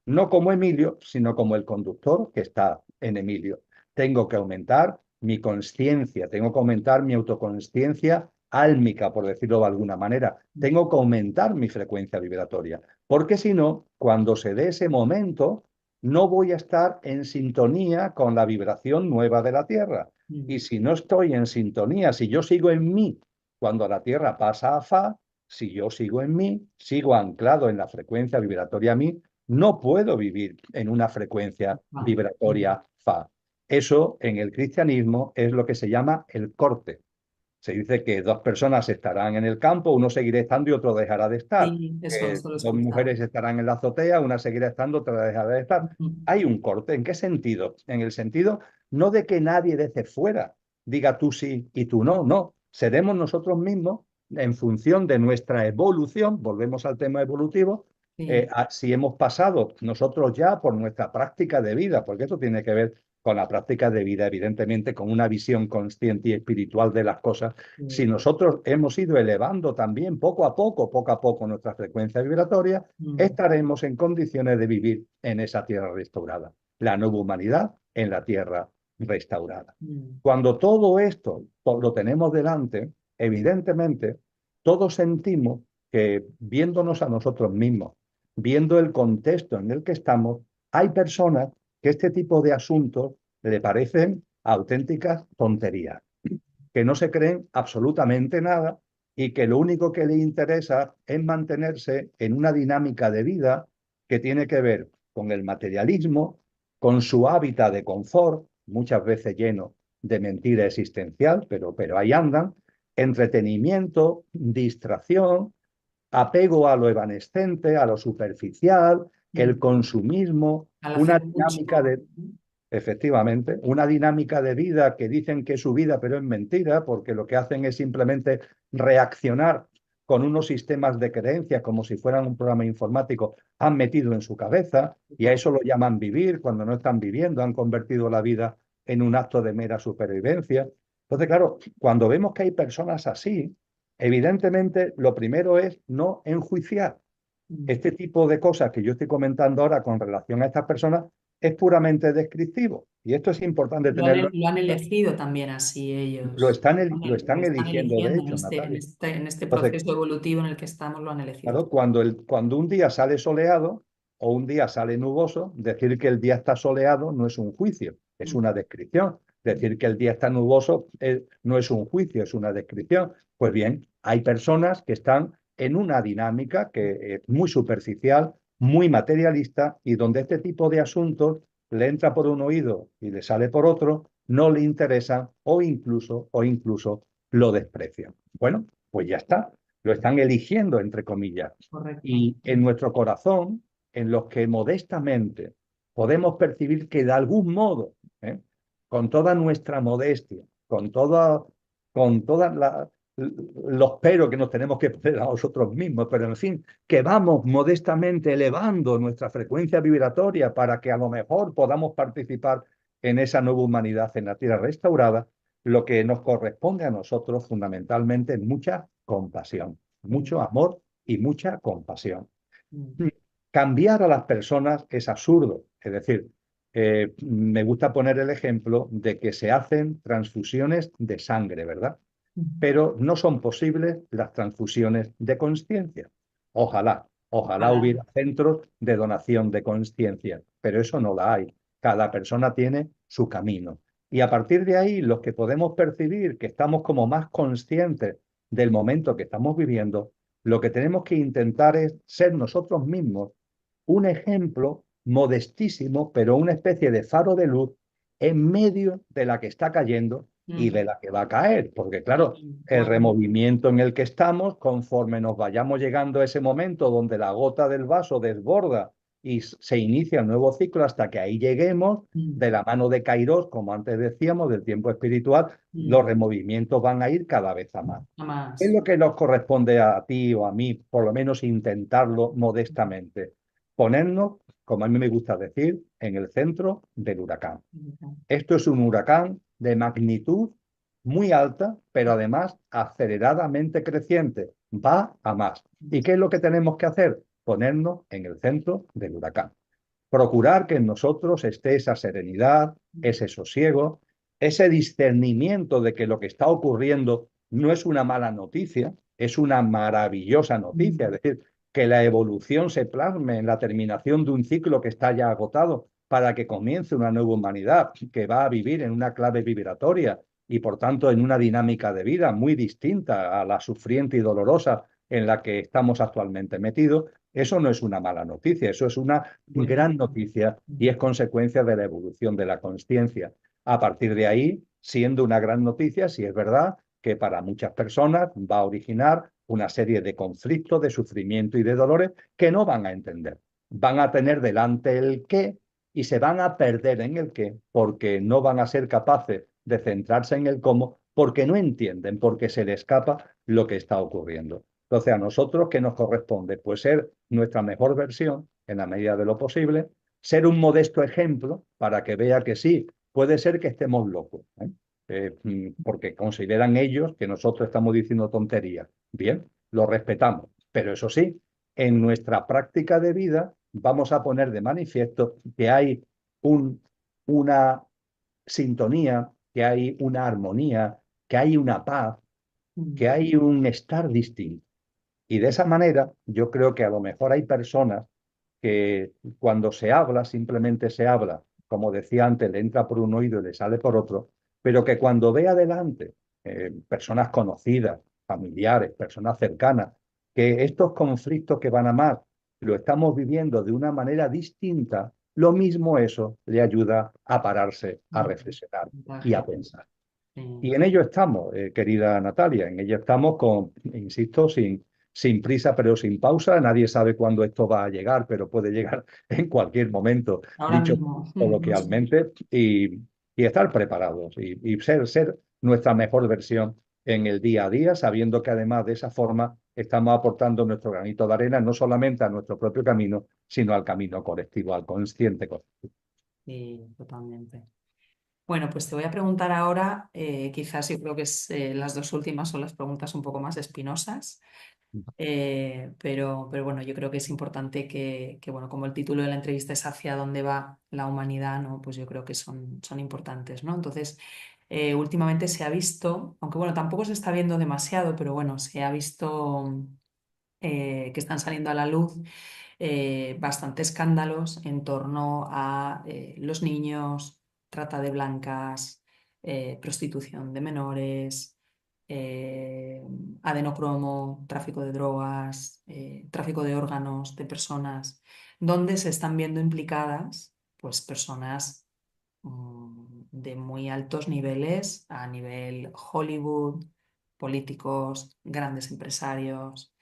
No como Emilio, sino como el conductor que está en Emilio. Tengo que aumentar mi conciencia, tengo que aumentar mi autoconsciencia álmica, por decirlo de alguna manera. Tengo que aumentar mi frecuencia vibratoria, porque si no, cuando se dé ese momento, no voy a estar en sintonía con la vibración nueva de la Tierra. Y
Mm.
si no estoy en sintonía, si yo sigo en mí, cuando la Tierra pasa a Fa, si yo sigo en mí, sigo anclado en la frecuencia vibratoria mí, no puedo vivir en una frecuencia
Ah. Mm.
vibratoria Fa. Eso en el cristianismo es lo que se llama el corte. Se dice que dos personas estarán en el campo, uno seguirá estando y otro dejará de estar.
Sí, eso lo he
Dos
escuchado.
mujeres estarán en la azotea, una seguirá estando, otra dejará de estar.
Mm.
Hay un corte. ¿En qué sentido? En el sentido no de que nadie desde fuera diga tú sí y tú no, no. Seremos nosotros mismos en función de nuestra evolución, volvemos al tema evolutivo,
Sí.
si hemos pasado nosotros ya por nuestra práctica de vida, porque eso tiene que ver con la práctica de vida, evidentemente, con una visión consciente y espiritual de las cosas. Si
Sí.
nosotros hemos ido elevando también poco a poco nuestra frecuencia vibratoria,
Mm.
estaremos en condiciones de vivir en esa tierra restaurada, la nueva humanidad en la tierra restaurada.
Mm.
Cuando todo esto lo tenemos delante, evidentemente, todos sentimos que viéndonos a nosotros mismos, viendo el contexto en el que estamos, hay personas que este tipo de asuntos le parecen auténticas tonterías, que no se creen absolutamente nada y que lo único que le interesa es mantenerse en una dinámica de vida que tiene que ver con el materialismo, con su hábitat de confort, muchas veces lleno de mentira existencial, pero ahí andan, entretenimiento, distracción, apego a lo evanescente, a lo superficial, el
Mm.
consumismo,
Al
una
hacer mucho.
dinámica de, efectivamente, una dinámica de vida que dicen que es su vida, pero es mentira, porque lo que hacen es simplemente reaccionar con unos sistemas de creencias como si fueran un programa informático, han metido en su cabeza y a eso lo llaman vivir cuando no están viviendo, han convertido la vida en un acto de mera supervivencia. Entonces, claro, cuando vemos que hay personas así, evidentemente lo primero es no enjuiciar.
Mm.
Este tipo de cosas que yo estoy comentando ahora con relación a estas personas es puramente descriptivo. Y esto es importante tenerlo en
Lo han
cuenta.
elegido también así
Lo
ellos.
están, lo
Lo
están
están
eligiendo, de
eligiendo
hecho, Natalia.
en este
Entonces,
proceso evolutivo en el que estamos, lo han elegido.
claro, cuando un día sale soleado o un día sale nuboso, decir que el día está soleado no es un juicio, es
Mm.
una descripción. Decir que el día está nuboso no es un juicio, es una descripción. Pues bien, hay personas que están en una dinámica que es muy superficial, muy materialista y donde este tipo de asuntos le entra por un oído y le sale por otro, no le interesan o incluso lo desprecian. Bueno, pues ya está, lo están eligiendo, entre comillas.
Correcto.
Y en nuestro corazón, en los que modestamente podemos percibir que de algún modo, ¿eh? Con toda nuestra modestia, con todos los peros que nos tenemos que poner a nosotros mismos, pero en fin, que vamos modestamente elevando nuestra frecuencia vibratoria para que a lo mejor podamos participar en esa nueva humanidad en la tierra restaurada, lo que nos corresponde a nosotros fundamentalmente es mucha compasión,
Sí.
mucho amor y mucha compasión.
Mm.
Cambiar a las personas es absurdo, es decir, Me gusta poner el ejemplo de que se hacen transfusiones de sangre, ¿verdad? Pero no son posibles las transfusiones de conciencia. Ojalá
Ojalá.
hubiera centros de donación de conciencia, pero eso no la hay. Cada persona tiene su camino. Y a partir de ahí, los que podemos percibir que estamos como más conscientes del momento que estamos viviendo, lo que tenemos que intentar es ser nosotros mismos un ejemplo modestísimo, pero una especie de faro de luz en medio de la que está cayendo y
Mm,
de la que va a caer, porque claro, el
bueno,
removimiento en el que estamos, conforme nos vayamos llegando a ese momento donde la gota del vaso desborda y se inicia el nuevo ciclo hasta que ahí lleguemos,
mm,
de la mano de Kairos, como antes decíamos, del tiempo espiritual,
mm,
los removimientos van a ir cada vez a más. ¿Qué es
jamás.
lo que nos corresponde a ti o a mí, por lo menos intentarlo modestamente? Ponernos, como a mí me gusta decir, en el centro del huracán. Esto es un huracán de magnitud muy alta, pero además aceleradamente creciente. Va a más. ¿Y qué es lo que tenemos que hacer? Ponernos en el centro del huracán. Procurar que en nosotros esté esa serenidad, ese sosiego, ese discernimiento de que lo que está ocurriendo no es una mala noticia, es una maravillosa noticia. Es decir, que la evolución se plasme en la terminación de un ciclo que está ya agotado para que comience una nueva humanidad que va a vivir en una clave vibratoria y por tanto en una dinámica de vida muy distinta a la sufriente y dolorosa en la que estamos actualmente metidos. Eso no es una mala noticia, eso es una gran
Buenísimo.
noticia y es consecuencia de la evolución de la conciencia. A partir de ahí, siendo una gran noticia, si es verdad que para muchas personas va a originar una serie de conflictos, de sufrimiento y de dolores que no van a entender. Van a tener delante el qué y se van a perder en el qué porque no van a ser capaces de centrarse en el cómo, porque no entienden, porque se les escapa lo que está ocurriendo. Entonces, a nosotros, ¿qué nos corresponde? Pues ser nuestra mejor versión en la medida de lo posible, ser un modesto ejemplo para que vea que sí, puede ser que estemos locos, ¿eh? Porque consideran ellos que nosotros estamos diciendo tonterías. Bien, lo respetamos, pero eso sí, en nuestra práctica de vida vamos a poner de manifiesto que hay un, una sintonía, que hay una armonía, que hay una paz, que hay un estar distinto. Y de esa manera, yo creo que a lo mejor hay personas que cuando se habla, simplemente se habla, como decía antes, le entra por un oído y le sale por otro, pero que cuando ve adelante personas conocidas, familiares, personas cercanas, que estos conflictos que van a más lo estamos viviendo de una manera distinta, lo mismo eso le ayuda a pararse, a reflexionar y a
Mensaje.
pensar.
Sí.
Y en ello estamos, querida Natalia, en ello estamos con, insisto, sin prisa pero sin pausa. Nadie sabe cuándo esto va a llegar, pero puede llegar en cualquier momento,
Ahora
dicho
mismo, no sé.
coloquialmente, y estar preparados y ser nuestra mejor versión en el día a día, sabiendo que además de esa forma estamos aportando nuestro granito de arena no solamente a nuestro propio camino, sino al camino colectivo, al consciente colectivo.
Sí, totalmente. Bueno, pues te voy a preguntar ahora, quizás yo creo que las dos últimas son las preguntas un poco más espinosas, pero bueno, yo creo que es importante bueno, como el título de la entrevista es hacia dónde va la humanidad, ¿no? Pues yo creo que son importantes, ¿no? Entonces, últimamente se ha visto, aunque bueno, tampoco se está viendo demasiado, pero bueno, se ha visto que están saliendo a la luz bastante escándalos en torno a los niños, trata de blancas, prostitución de menores, eh, adenocromo, tráfico de drogas, tráfico de órganos de personas, donde se están viendo implicadas pues, personas de muy altos niveles, a nivel Hollywood, políticos, grandes empresarios,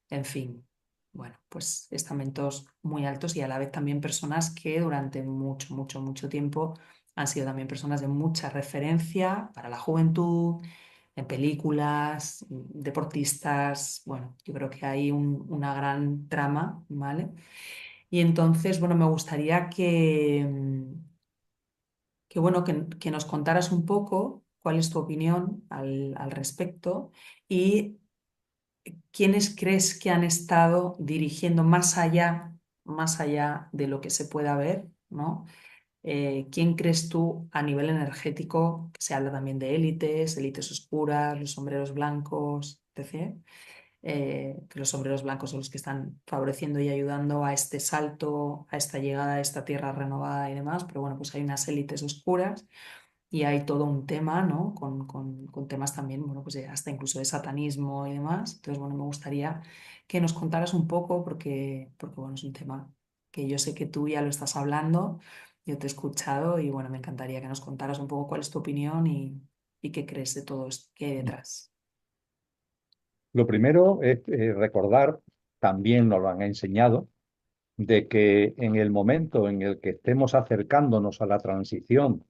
en fin, bueno, pues estamentos muy altos y a la vez también personas que durante mucho tiempo han sido también personas de mucha referencia para la juventud, en películas, deportistas, bueno, yo creo que hay una gran trama, ¿vale? Y entonces, bueno, me gustaría bueno, que nos contaras un poco cuál es tu opinión al respecto y ¿quiénes crees que han estado dirigiendo más allá de lo que se pueda ver, ¿no? ¿Quién crees tú a nivel energético? Se habla también de élites, élites oscuras, los sombreros blancos, etc. Que los sombreros blancos son los que están favoreciendo y ayudando a este salto, a esta llegada a esta tierra renovada y demás, pero bueno, pues hay unas élites oscuras y hay todo un tema, ¿no? Con temas también, bueno, pues hasta incluso de satanismo y demás. Entonces, bueno, me gustaría que nos contaras un poco, porque bueno, es un tema que yo sé que tú ya lo estás hablando, yo te he escuchado y bueno, me encantaría que nos contaras un poco cuál es tu opinión y qué crees de todo esto que hay detrás.
Lo primero es recordar, también nos lo han enseñado, de que en el momento en el que estemos acercándonos a la transición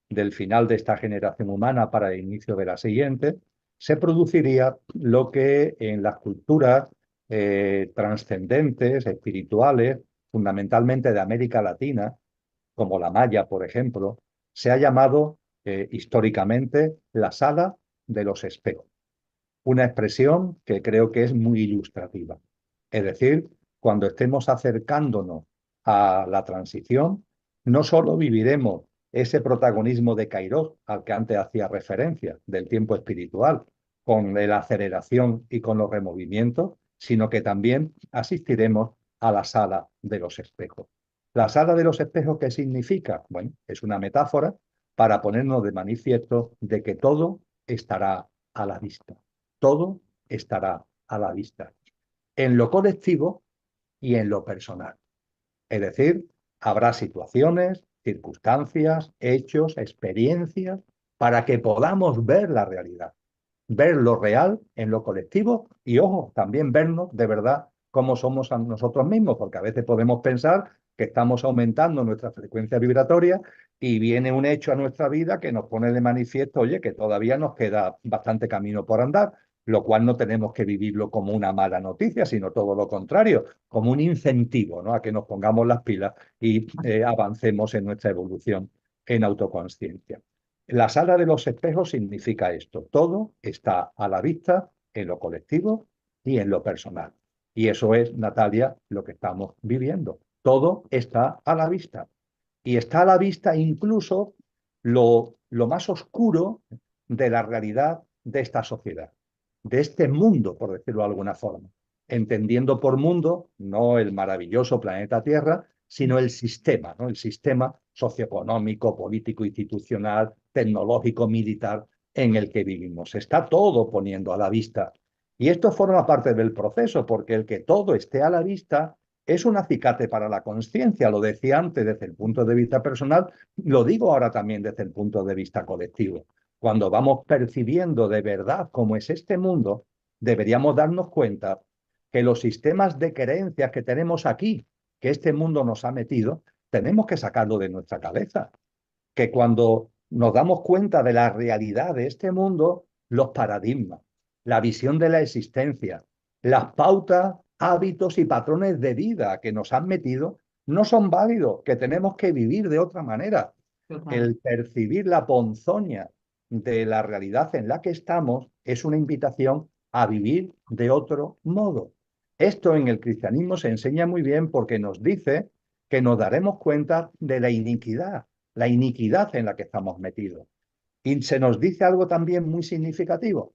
del final de esta generación humana para el inicio de la siguiente, se produciría lo que en las culturas trascendentes, espirituales, fundamentalmente de América Latina, como la maya, por ejemplo, se ha llamado históricamente la sala de los espejos, una expresión que creo que es muy ilustrativa. Es decir, cuando estemos acercándonos a la transición, no solo viviremos ese protagonismo de Kairos al que antes hacía referencia, del tiempo espiritual, con la aceleración y con los removimientos, sino que también asistiremos a la sala de los espejos. La sala de los espejos, ¿qué significa? Bueno, es una metáfora para ponernos de manifiesto de que todo estará a la vista. Todo estará a la vista, en lo colectivo y en lo personal. Es decir, habrá situaciones, circunstancias, hechos, experiencias, para que podamos ver la realidad, ver lo real en lo colectivo y, ojo, también vernos de verdad cómo somos a nosotros mismos, porque a veces podemos pensar que estamos aumentando nuestra frecuencia vibratoria y viene un hecho a nuestra vida que nos pone de manifiesto, oye, que todavía nos queda bastante camino por andar, lo cual no tenemos que vivirlo como una mala noticia, sino todo lo contrario, como un incentivo, ¿no? A que nos pongamos las pilas y avancemos en nuestra evolución en autoconsciencia. La sala de los espejos significa esto. Todo está a la vista en lo colectivo y en lo personal. Y eso es, Natalia, lo que estamos viviendo. Todo está a la vista. Y está a la vista incluso lo más oscuro de la realidad de esta sociedad, de este mundo, por decirlo de alguna forma. Entendiendo por mundo no el maravilloso planeta Tierra, sino el sistema, ¿no? El sistema socioeconómico, político, institucional, tecnológico, militar en el que vivimos. Se está todo poniendo a la vista. Y esto forma parte del proceso, porque el que todo esté a la vista es un acicate para la conciencia. Lo decía antes desde el punto de vista personal, lo digo ahora también desde el punto de vista colectivo. Cuando vamos percibiendo de verdad cómo es este mundo, deberíamos darnos cuenta que los sistemas de creencias que tenemos aquí, que este mundo nos ha metido, tenemos que sacarlo de nuestra cabeza. Que cuando nos damos cuenta de la realidad de este mundo, los paradigmas, la visión de la existencia, las pautas, hábitos y patrones de vida que nos han metido, no son válidos, que tenemos que vivir de otra manera.
Total.
El percibir la ponzoña de la realidad en la que estamos es una invitación a vivir de otro modo. Esto en el cristianismo se enseña muy bien porque nos dice que nos daremos cuenta de la iniquidad en la que estamos metidos. Y se nos dice algo también muy significativo,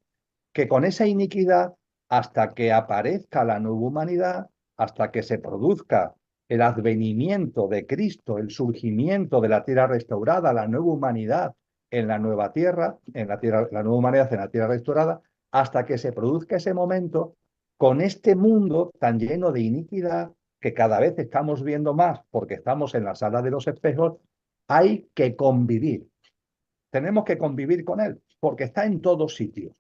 que con esa iniquidad, hasta que aparezca la nueva humanidad, hasta que se produzca el advenimiento de Cristo, el surgimiento de la tierra restaurada, la nueva humanidad en la nueva tierra, la nueva humanidad en la tierra restaurada, hasta que se produzca ese momento, con este mundo tan lleno de iniquidad que cada vez estamos viendo más porque estamos en la sala de los espejos, hay que convivir. Tenemos que convivir con él porque está en todos sitios.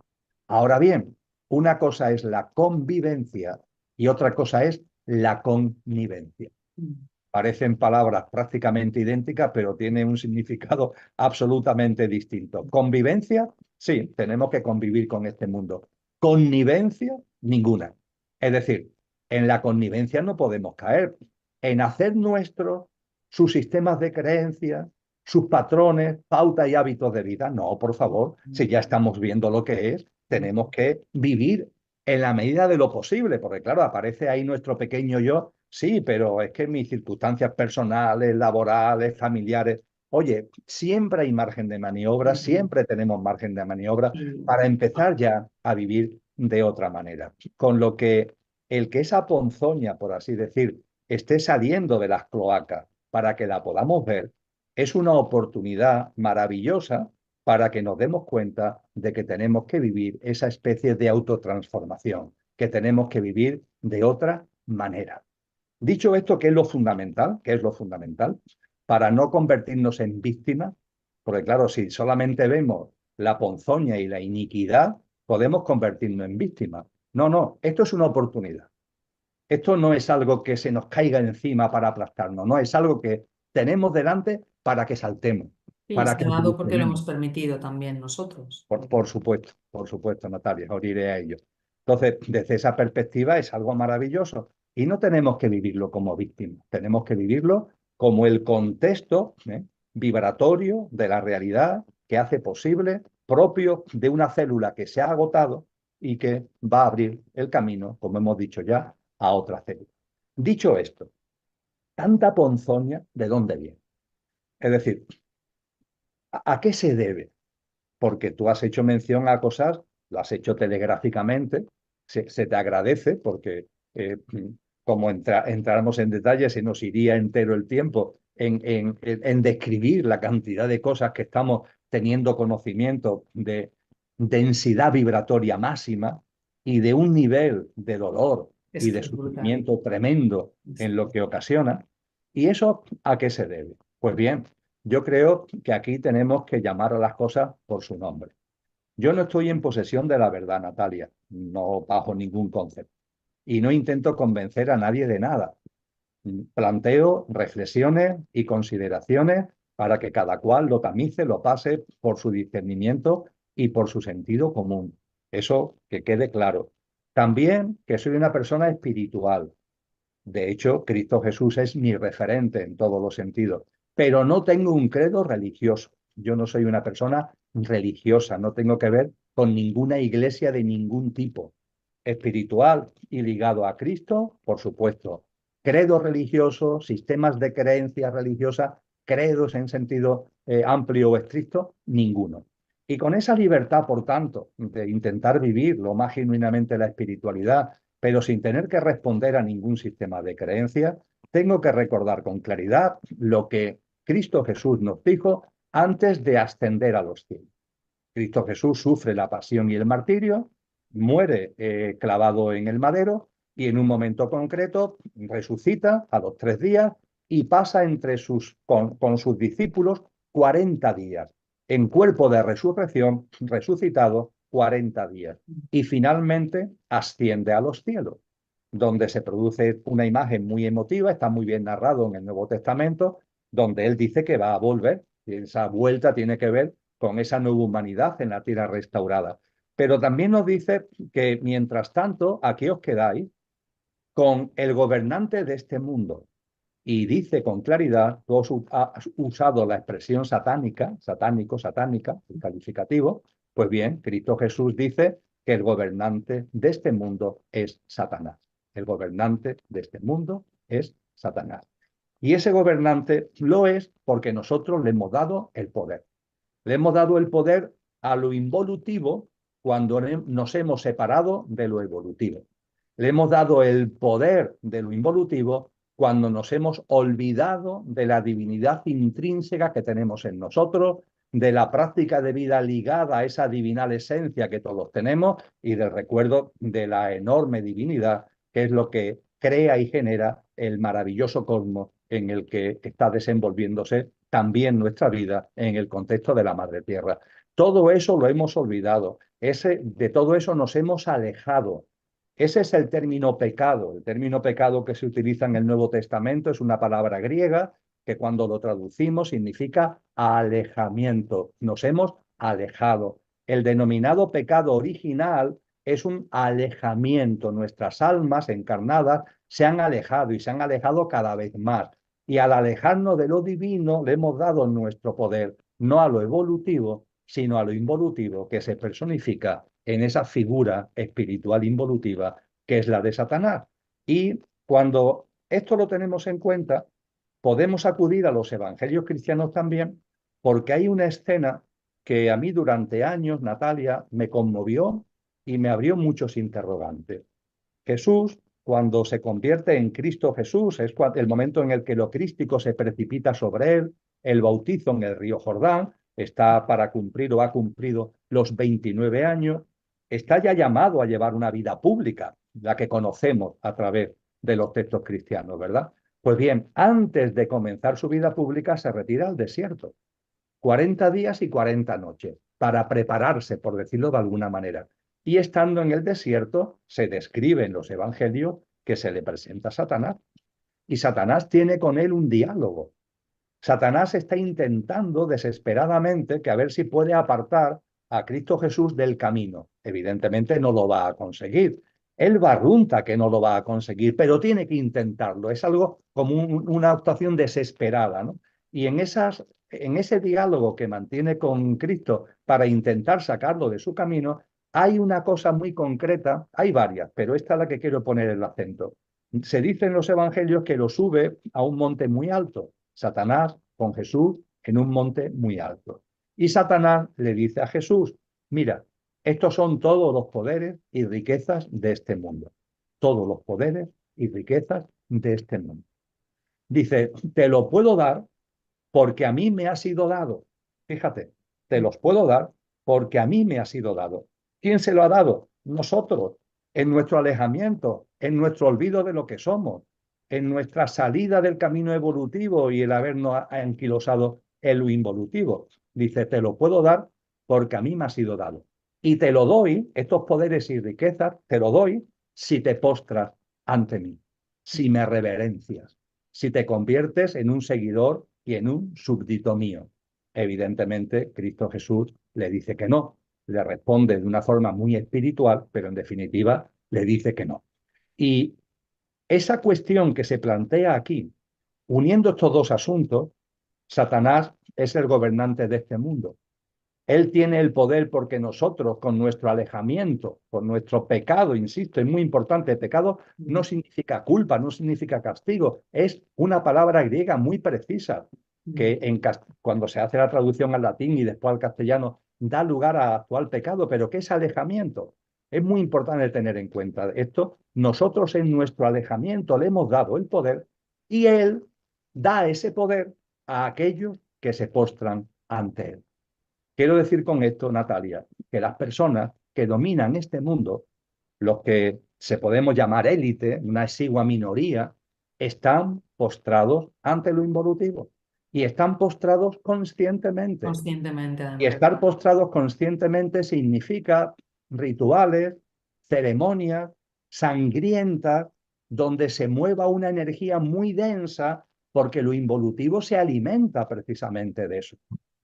Ahora bien, una cosa es la convivencia y otra cosa es la connivencia.
Mm.
Parecen palabras prácticamente idénticas, pero tienen un significado absolutamente distinto. Convivencia, sí, tenemos que convivir con este mundo. Connivencia, ninguna. Es decir, en la connivencia no podemos caer. En hacer nuestros sus sistemas de creencias, sus patrones, pautas y hábitos de vida. No, por favor, si ya estamos viendo lo que es, tenemos que vivir en la medida de lo posible, porque claro, aparece ahí nuestro pequeño yo. Sí, pero es que mis circunstancias personales, laborales, familiares, oye, siempre hay margen de maniobra,
Ujú.
siempre tenemos margen de maniobra
Y
para empezar ya a vivir de otra manera. Con lo que el que esa ponzoña, por así decir, esté saliendo de las cloacas para que la podamos ver, es una oportunidad maravillosa para que nos demos cuenta de que tenemos que vivir esa especie de autotransformación, que tenemos que vivir de otra manera. Dicho esto, ¿qué es lo fundamental? ¿Qué es lo fundamental? Para no convertirnos en víctimas, porque claro, si solamente vemos la ponzoña y la iniquidad, podemos convertirnos en víctimas. No, no, esto es una oportunidad. Esto no es algo que se nos caiga encima para aplastarnos, no, es algo que tenemos delante para que saltemos,
sí,
para
se
que
ha dado porque lo
evolucionemos.
hemos permitido también nosotros.
Por supuesto, Natalia, os diré a ello. Entonces, desde esa perspectiva es algo maravilloso y no tenemos que vivirlo como víctimas, tenemos que vivirlo como el contexto vibratorio de la realidad que hace posible, propio de una célula que se ha agotado y que va a abrir el camino, como hemos dicho ya, a otra célula. Dicho esto, tanta ponzoña, ¿de dónde viene? Es decir, ¿a qué se debe? Porque tú has hecho mención a cosas, lo has hecho telegráficamente, se te agradece porque eh, como entráramos en detalles se nos iría entero el tiempo en describir la cantidad de cosas que estamos teniendo conocimiento de densidad vibratoria máxima y de un nivel de dolor
Es
y
que
de
es brutal.
sufrimiento tremendo en lo que ocasiona. ¿Y eso a qué se debe? Pues bien, yo creo que aquí tenemos que llamar a las cosas por su nombre. Yo no estoy en posesión de la verdad, Natalia, no bajo ningún concepto. Y no intento convencer a nadie de nada. Planteo reflexiones y consideraciones para que cada cual lo tamice, lo pase por su discernimiento y por su sentido común. Eso que quede claro. También que soy una persona espiritual. De hecho, Cristo Jesús es mi referente en todos los sentidos, pero no tengo un credo religioso. Yo no soy una persona religiosa, no tengo que ver con ninguna iglesia de ningún tipo. Espiritual y ligado a Cristo, por supuesto. Credo religioso, sistemas de creencias religiosas, credos en sentido amplio o estricto, ninguno. Y con esa libertad, por tanto, de intentar vivir lo más genuinamente la espiritualidad, pero sin tener que responder a ningún sistema de creencia, tengo que recordar con claridad lo que Cristo Jesús nos dijo antes de ascender a los cielos. Cristo Jesús sufre la pasión y el martirio, muere clavado en el madero y en un momento concreto resucita a los 3 días y pasa con sus discípulos 40 días en cuerpo de resurrección, resucitado 40 días. Y finalmente asciende a los cielos, donde se produce una imagen muy emotiva, está muy bien narrado en el Nuevo Testamento, donde él dice que va a volver. Y esa vuelta tiene que ver con esa nueva humanidad en la tierra restaurada. Pero también nos dice que mientras tanto, aquí os quedáis con el gobernante de este mundo. Y dice con claridad, tú has usado la expresión satánica, satánico, satánica, el calificativo, pues bien, Cristo Jesús dice que el gobernante de este mundo es Satanás. El gobernante de este mundo es Satanás. Y ese gobernante lo es porque nosotros le hemos dado el poder. Le hemos dado el poder a lo involutivo cuando nos hemos separado de lo evolutivo. Le hemos dado el poder de lo involutivo cuando nos hemos olvidado de la divinidad intrínseca que tenemos en nosotros, de la práctica de vida ligada a esa divinal esencia que todos tenemos y del recuerdo de la enorme divinidad que es lo que crea y genera el maravilloso cosmos en el que está desenvolviéndose también nuestra vida en el contexto de la Madre Tierra. Todo eso lo hemos olvidado, de todo eso nos hemos alejado. Ese es el término pecado. El término pecado que se utiliza en el Nuevo Testamento es una palabra griega que cuando lo traducimos significa alejamiento. Nos hemos alejado. El denominado pecado original es un alejamiento. Nuestras almas encarnadas se han alejado y se han alejado cada vez más. Y al alejarnos de lo divino le hemos dado nuestro poder, no a lo evolutivo, sino a lo involutivo que se personifica en esa figura espiritual involutiva que es la de Satanás. Y cuando esto lo tenemos en cuenta, podemos acudir a los evangelios cristianos también, porque hay una escena que a mí durante años, Natalia, me conmovió y me abrió muchos interrogantes. Jesús, cuando se convierte en Cristo Jesús, es el momento en el que lo crístico se precipita sobre él, el bautizo en el río Jordán, está para cumplir o ha cumplido los 29 años, está ya llamado a llevar una vida pública, la que conocemos a través de los textos cristianos, ¿verdad? Pues bien, antes de comenzar su vida pública se retira al desierto, 40 días y 40 noches, para prepararse, por decirlo de alguna manera. Y estando en el desierto, se describe en los evangelios que se le presenta a Satanás. Y Satanás tiene con él un diálogo. Satanás está intentando desesperadamente que a ver si puede apartar a Cristo Jesús del camino. Evidentemente no lo va a conseguir. Él barrunta que no lo va a conseguir, pero tiene que intentarlo. Es algo como una actuación desesperada, ¿no? Y en ese diálogo que mantiene con Cristo para intentar sacarlo de su camino, hay una cosa muy concreta, hay varias, pero esta es la que quiero poner el acento. Se dice en los evangelios que lo sube a un monte muy alto, Satanás con Jesús en un monte muy alto. Y Satanás le dice a Jesús, mira, estos son todos los poderes y riquezas de este mundo. Todos los poderes y riquezas de este mundo. Dice, te lo puedo dar porque a mí me ha sido dado. Fíjate, te los puedo dar porque a mí me ha sido dado. ¿Quién se lo ha dado? Nosotros, en nuestro alejamiento, en nuestro olvido de lo que somos, en nuestra salida del camino evolutivo y el habernos anquilosado en lo involutivo. Dice, te lo puedo dar porque a mí me ha sido dado. Y te lo doy, estos poderes y riquezas, te lo doy si te postras ante mí, si me reverencias, si te conviertes en un seguidor y en un súbdito mío. Evidentemente, Cristo Jesús le dice que no, le responde de una forma muy espiritual, pero en definitiva le dice que no. Y esa cuestión que se plantea aquí, uniendo estos dos asuntos, Satanás es el gobernante de este mundo. Él tiene el poder porque nosotros, con nuestro alejamiento, con nuestro pecado, insisto, es muy importante, pecado no significa culpa, no significa castigo, es una palabra griega muy precisa, que cuando se hace la traducción al latín y después al castellano, da lugar a actual pecado, pero ¿qué es alejamiento? Es muy importante tener en cuenta esto. Nosotros en nuestro alejamiento le hemos dado el poder y él da ese poder a aquellos que se postran ante él. Quiero decir con esto, Natalia, que las personas que dominan este mundo, los que se podemos llamar élite, una exigua minoría, están postrados ante lo involutivo y están postrados conscientemente.
Conscientemente,
Y
además.
estar postrados conscientemente significa rituales, ceremonias sangrientas, donde se mueva una energía muy densa, porque lo involutivo se alimenta precisamente de eso.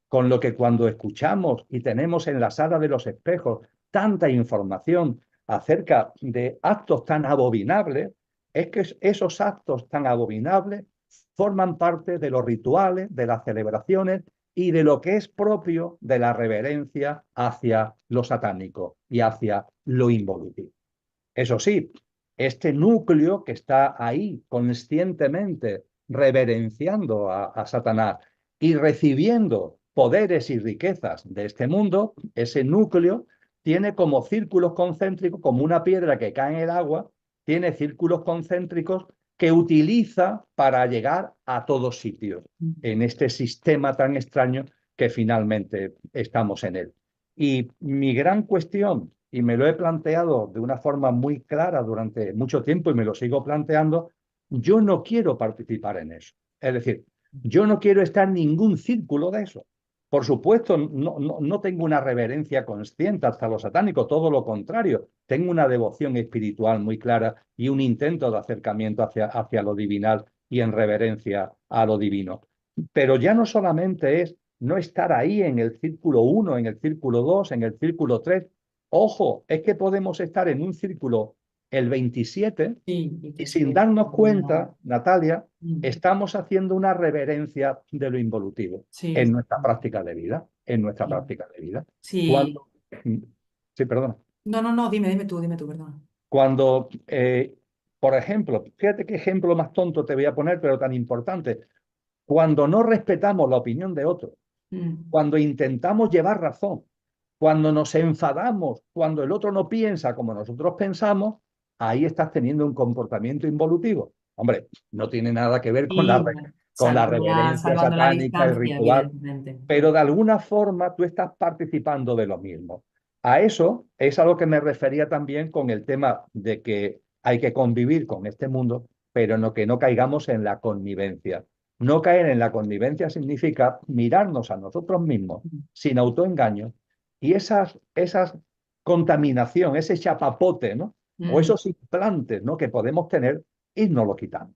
Con lo que cuando escuchamos y tenemos en la sala de los espejos tanta información acerca de actos tan abominables, es que esos actos tan abominables forman parte de los rituales, de las celebraciones y de lo que es propio de la reverencia hacia lo satánico y hacia lo involutivo. Eso sí, este núcleo que está ahí conscientemente reverenciando a Satanás y recibiendo poderes y riquezas de este mundo, ese núcleo tiene como círculos concéntricos, como una piedra que cae en el agua, tiene círculos concéntricos que utiliza para llegar a todos sitios en este sistema tan extraño que finalmente estamos en él. Y mi gran cuestión, y me lo he planteado de una forma muy clara durante mucho tiempo y me lo sigo planteando, yo no quiero participar en eso. Es decir, yo no quiero estar en ningún círculo de eso. Por supuesto, no tengo una reverencia consciente hasta lo satánico, todo lo contrario. Tengo una devoción espiritual muy clara y un intento de acercamiento hacia lo divinal y en reverencia a lo divino. Pero ya no solamente es no estar ahí en el círculo 1, en el círculo 2, en el círculo 3. Ojo, es que podemos estar en un círculo el 27
Sí, y
y
que
sin
esté
darnos
dominado.
cuenta, Natalia,
Mm.
estamos haciendo una reverencia de lo involutivo
Sí,
en nuestra práctica de vida, en nuestra
sí.
práctica de vida.
Sí.
Cuando, sí, perdona.
No, no, no, dime tú, perdón.
Cuando, por ejemplo, fíjate qué ejemplo más tonto te voy a poner, pero tan importante. cuando no respetamos la opinión de otro,
mm,
cuando intentamos llevar razón, cuando nos enfadamos, cuando el otro no piensa como nosotros pensamos, ahí estás teniendo un comportamiento involutivo. Hombre, no tiene nada que ver
y bueno,
con la
salvando
reverencia
la
satánica, el
distancia,
ritual,
evidentemente.
pero de alguna forma tú estás participando de lo mismo. A eso es a lo que me refería también con el tema de que hay que convivir con este mundo, pero no que no caigamos en la connivencia. No caer en la connivencia significa mirarnos a nosotros mismos sin autoengaño y esas contaminación, ese chapapote, ¿no? O
Mm,
esos implantes, ¿no? Que podemos tener, y nos lo quitamos.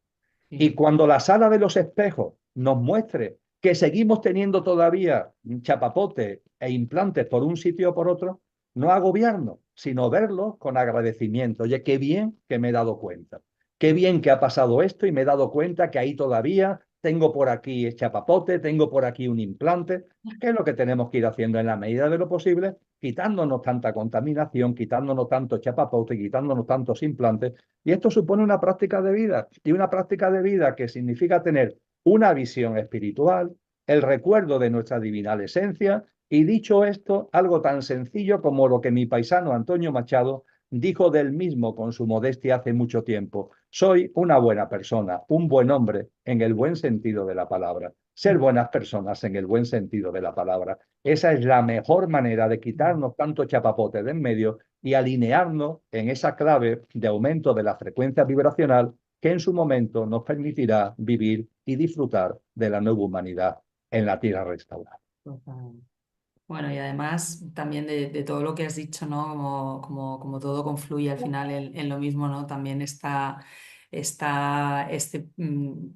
Y
sí.
cuando la sala de los espejos nos muestre que seguimos teniendo todavía chapapote e implantes por un sitio o por otro, no agobiarnos, sino verlo con agradecimiento. Oye, qué bien que me he dado cuenta. Qué bien que ha pasado esto y me he dado cuenta que ahí todavía tengo por aquí chapapote, tengo por aquí un implante. ¿Qué es lo que tenemos que ir haciendo en la medida de lo posible? Quitándonos tanta contaminación, quitándonos tanto chapapote, quitándonos tantos implantes, y esto supone una práctica de vida, y una práctica de vida que significa tener una visión espiritual, el recuerdo de nuestra divinal esencia, y dicho esto, algo tan sencillo como lo que mi paisano Antonio Machado dijo del mismo con su modestia hace mucho tiempo: soy una buena persona, un buen hombre en el buen sentido de la palabra. Ser buenas personas en el buen sentido de la palabra. Esa es la mejor manera de quitarnos tanto chapapote de en medio y alinearnos en esa clave de aumento de la frecuencia vibracional que en su momento nos permitirá vivir y disfrutar de la nueva humanidad en la tierra restaurada.
Total. Bueno, y además también de todo lo que has dicho, ¿no? Como todo confluye al final en lo mismo, ¿no? También está este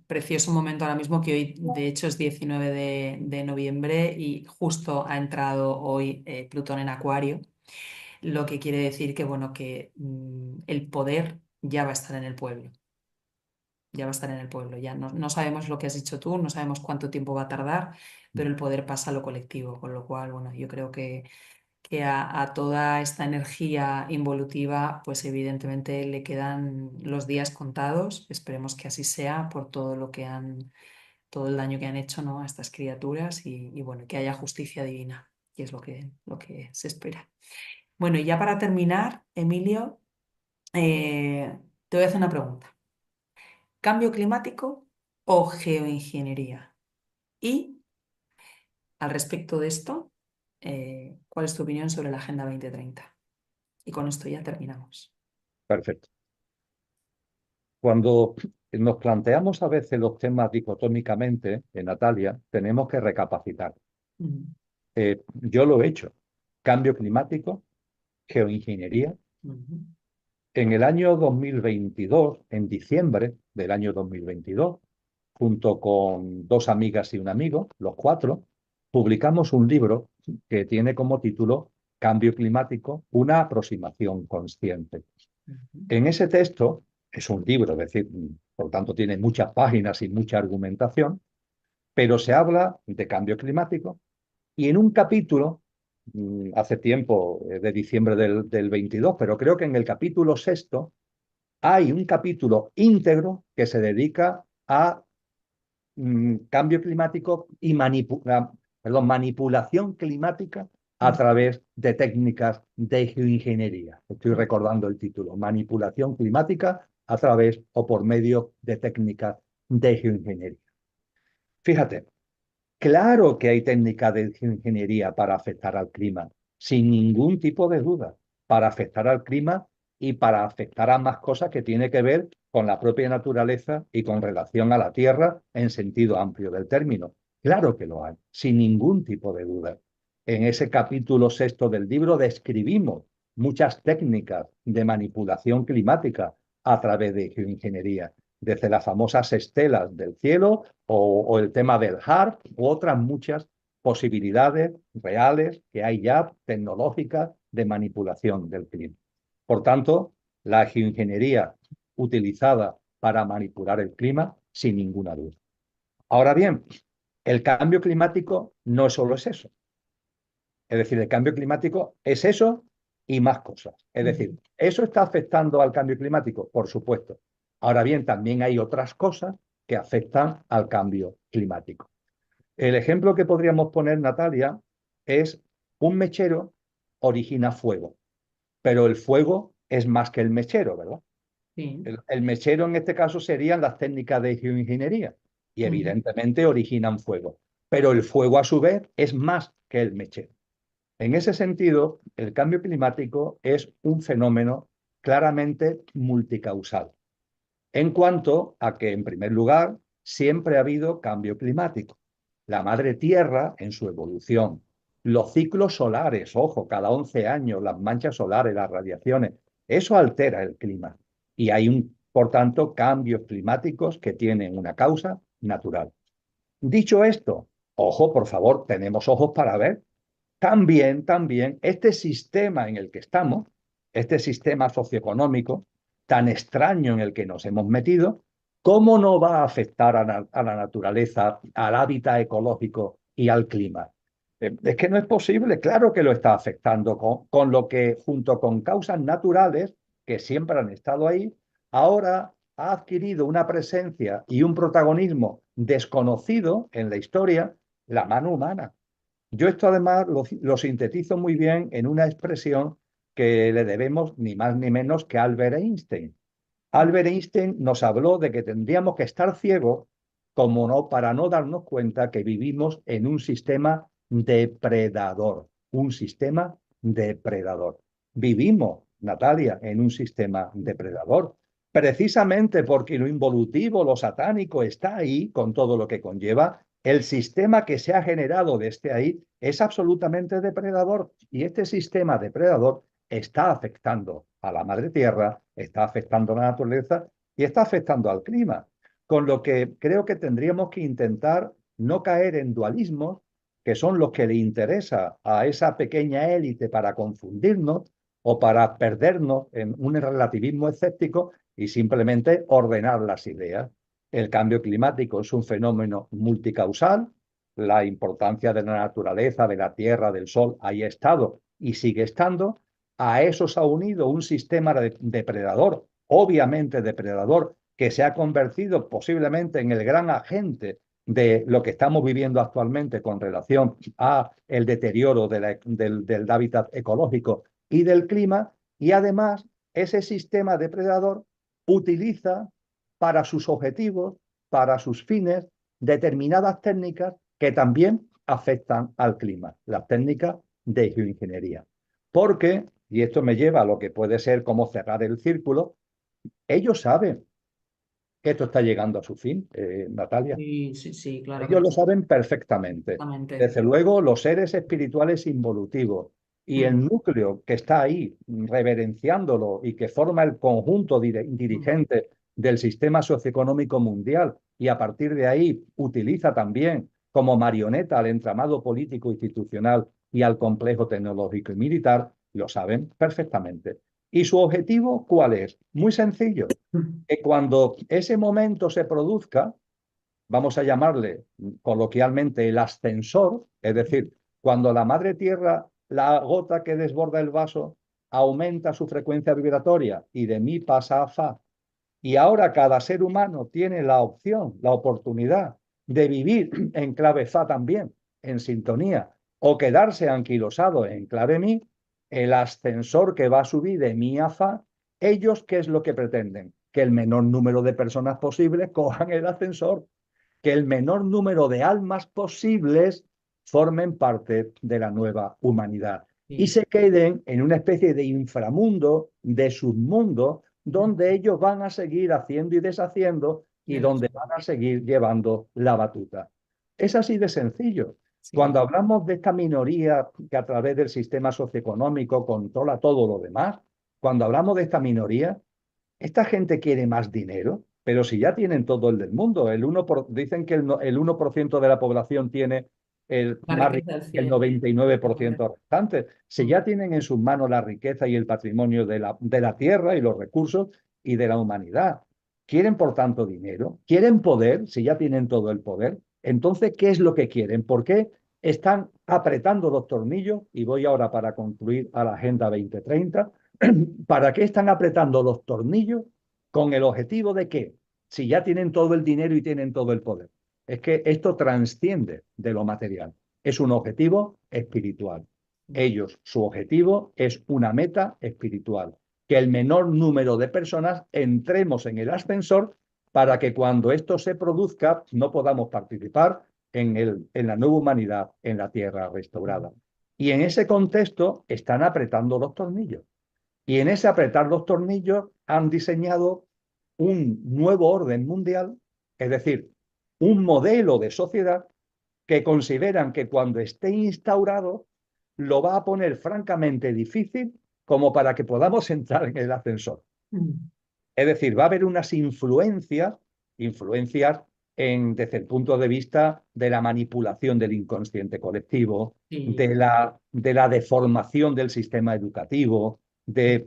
precioso momento ahora mismo que hoy, de hecho, es 19 de noviembre y justo ha entrado hoy Plutón en Acuario, lo que quiere decir que, bueno, que el poder ya va a estar en el pueblo. Ya va a estar en el pueblo. Ya no sabemos lo que has dicho tú, no sabemos cuánto tiempo va a tardar, pero el poder pasa a lo colectivo, con lo cual, bueno, yo creo que a toda esta energía involutiva, pues evidentemente le quedan los días contados. Esperemos que así sea por todo lo que todo el daño que han hecho, ¿no? A estas criaturas y bueno, que haya justicia divina, que es lo que se espera. Bueno, y ya para terminar, Emilio, te voy a hacer una pregunta. ¿Cambio climático o geoingeniería? Y al respecto de esto, ¿cuál es tu opinión sobre la Agenda 2030? Y con esto ya terminamos.
Perfecto. Cuando nos planteamos a veces los temas dicotómicamente, Natalia, tenemos que recapacitar.
Mm,
Yo lo he hecho. Cambio climático, geoingeniería.
ujú,
En el año 2022, en diciembre del año 2022, junto con dos amigas y un amigo, los cuatro, publicamos un libro que tiene como título Cambio climático, una aproximación consciente.
ujú,
En ese texto, es un libro, es decir, por tanto tiene muchas páginas y mucha argumentación, pero se habla de cambio climático y en un capítulo, hace tiempo, de diciembre del 22, pero creo que en el capítulo sexto, hay un capítulo íntegro que se dedica a cambio climático y manipulación climática a
ujú,
través de técnicas de geoingeniería. Estoy recordando el título: manipulación climática a través o por medio de técnicas de geoingeniería. Fíjate, claro que hay técnicas de ingeniería para afectar al clima, sin ningún tipo de duda, para afectar al clima y para afectar a más cosas que tiene que ver con la propia naturaleza y con relación a la Tierra en sentido amplio del término. Claro que lo hay, sin ningún tipo de duda. En ese capítulo sexto del libro describimos muchas técnicas de manipulación climática a través de geoingeniería, desde las famosas estelas del cielo o el tema del HARP u otras muchas posibilidades reales que hay ya tecnológicas de manipulación del clima. Por tanto, la geoingeniería utilizada para manipular el clima, sin ninguna duda. Ahora bien, el cambio climático no solo es eso. Es decir, el cambio climático es eso y más cosas. Es
ujú,
decir, ¿eso está afectando al cambio climático? Por supuesto. Ahora bien, también hay otras cosas que afectan al cambio climático. El ejemplo que podríamos poner, Natalia, es un mechero origina fuego, pero el fuego es más que el mechero, ¿verdad?
Sí.
El mechero en este caso serían las técnicas de geoingeniería y
Ujú.
evidentemente originan fuego, pero el fuego a su vez es más que el mechero. En ese sentido, el cambio climático es un fenómeno claramente multicausal, en cuanto a que, en primer lugar, siempre ha habido cambio climático. La madre Tierra, en su evolución, los ciclos solares, ojo, cada 11 años, las manchas solares, las radiaciones, eso altera el clima. Y hay, por tanto, cambios climáticos que tienen una causa natural. Dicho esto, ojo, por favor, tenemos ojos para ver también, este sistema en el que estamos, este sistema socioeconómico tan extraño en el que nos hemos metido, ¿cómo no va a afectar a la naturaleza, al hábitat ecológico y al clima? Es que no es posible, claro que lo está afectando con lo que, junto con causas naturales que siempre han estado ahí, ahora ha adquirido una presencia y un protagonismo desconocido en la historia, la mano humana. Yo esto además lo sintetizo muy bien en una expresión que le debemos ni más ni menos que a Albert Einstein. Albert Einstein nos habló de que tendríamos que estar ciegos como no, para no darnos cuenta que vivimos en un sistema depredador, un sistema depredador. Vivimos, Natalia, en un sistema depredador, precisamente porque lo involutivo, lo satánico está ahí con todo lo que conlleva. El sistema que se ha generado desde ahí es absolutamente depredador y este sistema depredador está afectando a la madre tierra, está afectando a la naturaleza y está afectando al clima. Con lo que creo que tendríamos que intentar no caer en dualismos, que son los que le interesa a esa pequeña élite para confundirnos o para perdernos en un relativismo escéptico y simplemente ordenar las ideas. El cambio climático es un fenómeno multicausal, la importancia de la naturaleza, de la tierra, del sol, ahí ha estado y sigue estando. A eso se ha unido un sistema depredador, obviamente depredador, que se ha convertido posiblemente en el gran agente de lo que estamos viviendo actualmente con relación a el deterioro del hábitat ecológico y del clima, y además ese sistema depredador utiliza para sus objetivos, para sus fines, determinadas técnicas que también afectan al clima, las técnicas de geoingeniería. Porque, y esto me lleva a lo que puede ser como cerrar el círculo, ellos saben que esto está llegando a su fin, Natalia.
Sí, sí, sí, claro que
Ellos
lo
lo
sé,
saben perfectamente.
exactamente.
Desde luego, los seres espirituales involutivos y
Mm,
el núcleo que está ahí reverenciándolo y que forma el conjunto
mm,
dirigente del sistema socioeconómico mundial y a partir de ahí utiliza también como marioneta al entramado político institucional y al complejo tecnológico y militar, lo saben perfectamente. ¿Y su objetivo cuál es? Muy sencillo,
mm.
que cuando ese momento se produzca, vamos a llamarle coloquialmente el ascensor, es decir, cuando la madre tierra, la gota que desborda el vaso, aumenta su frecuencia vibratoria y de mi pasa a fa, y ahora cada ser humano tiene la opción, la oportunidad de vivir en clave fa también, en sintonía, o quedarse anquilosado en clave mi, el ascensor que va a subir de mi a fa, ellos, ¿qué es lo que pretenden? Que el menor número de personas posibles cojan el ascensor, que el menor número de almas posibles formen parte de la nueva humanidad y
Sí.
se queden en una especie de inframundo, de submundo,
Mm.
donde ellos van a seguir haciendo y deshaciendo y
Ya ves.
donde van a seguir llevando la batuta. Es así de sencillo.
Sí.
Cuando hablamos de esta minoría que a través del sistema socioeconómico controla todo lo demás, cuando hablamos de esta minoría, esta gente quiere más dinero, pero si ya tienen todo el del mundo, dicen que el 1% de la población tiene
La
más
riqueza
riqueza
del
que el
100.
99% restante. Si
Mm.
ya tienen en sus manos la riqueza y el patrimonio de la tierra y los recursos y de la humanidad, quieren por tanto dinero, quieren poder, si ya tienen todo el poder, entonces, ¿qué es lo que quieren? ¿Por qué están apretando los tornillos? Y voy ahora para concluir a la Agenda 2030. ¿Para qué están apretando los tornillos? ¿Con el objetivo de qué? si ya tienen todo el dinero y tienen todo el poder? Es que esto transciende de lo material. Es un objetivo espiritual. Ellos, su objetivo es una meta espiritual. Que el menor número de personas entremos en el ascensor para que cuando esto se produzca no podamos participar en la nueva humanidad, en la tierra restaurada. Y en ese contexto están apretando los tornillos. Y en ese apretar los tornillos han diseñado un nuevo orden mundial, es decir, un modelo de sociedad que consideran que cuando esté instaurado lo va a poner francamente difícil como para que podamos entrar en el ascensor.
Mm.
Es decir, va a haber unas influencias desde el punto de vista de la manipulación del inconsciente colectivo,
Sí,
de la deformación del sistema educativo, de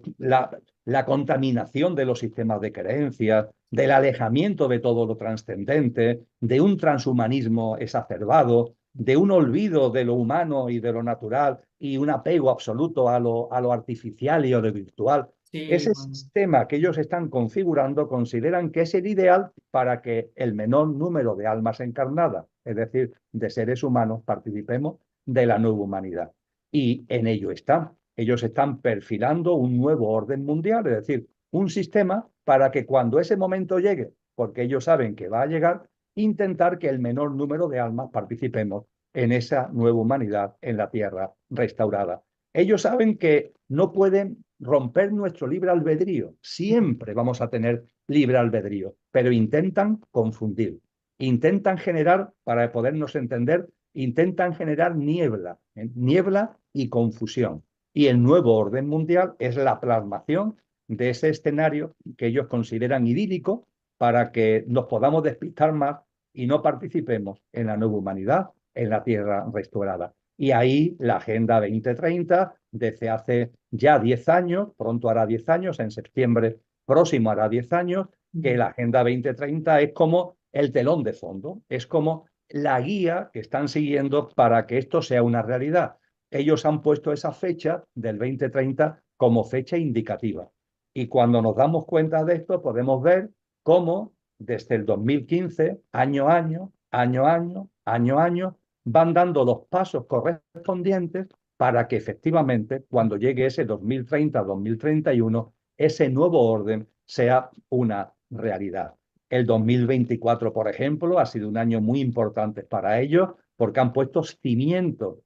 la contaminación de los sistemas de creencias, del alejamiento de todo lo trascendente, de un transhumanismo exacerbado, de un olvido de lo humano y de lo natural y un apego absoluto a lo artificial y a lo virtual.
sí,
Ese
bueno,
sistema que ellos están configurando consideran que es el ideal para que el menor número de almas encarnadas, es decir, de seres humanos, participemos de la nueva humanidad. Y en ello están. Ellos están perfilando un nuevo orden mundial, es decir, un sistema para que cuando ese momento llegue, porque ellos saben que va a llegar, intentar que el menor número de almas participemos en esa nueva humanidad en la tierra restaurada. Ellos saben que no pueden romper nuestro libre albedrío. Siempre vamos a tener libre albedrío, pero intentan confundir, intentan generar, para podernos entender, intentan generar niebla, niebla y confusión. Y el nuevo orden mundial es la plasmación de ese escenario que ellos consideran idílico para que nos podamos despistar más y no participemos en la nueva humanidad, en la tierra restaurada. Y ahí la Agenda 2030, desde hace ya 10 años, pronto hará 10 años, en septiembre próximo hará 10 años, que la Agenda 2030 es como el telón de fondo, es como la guía que están siguiendo para que esto sea una realidad. Ellos han puesto esa fecha del 2030 como fecha indicativa. Y cuando nos damos cuenta de esto, podemos ver cómo desde el 2015, año a año, año a año, año a año, van dando los pasos correspondientes para que efectivamente cuando llegue ese 2030-2031, ese nuevo orden sea una realidad. El 2024, por ejemplo, ha sido un año muy importante para ellos porque han puesto cimientos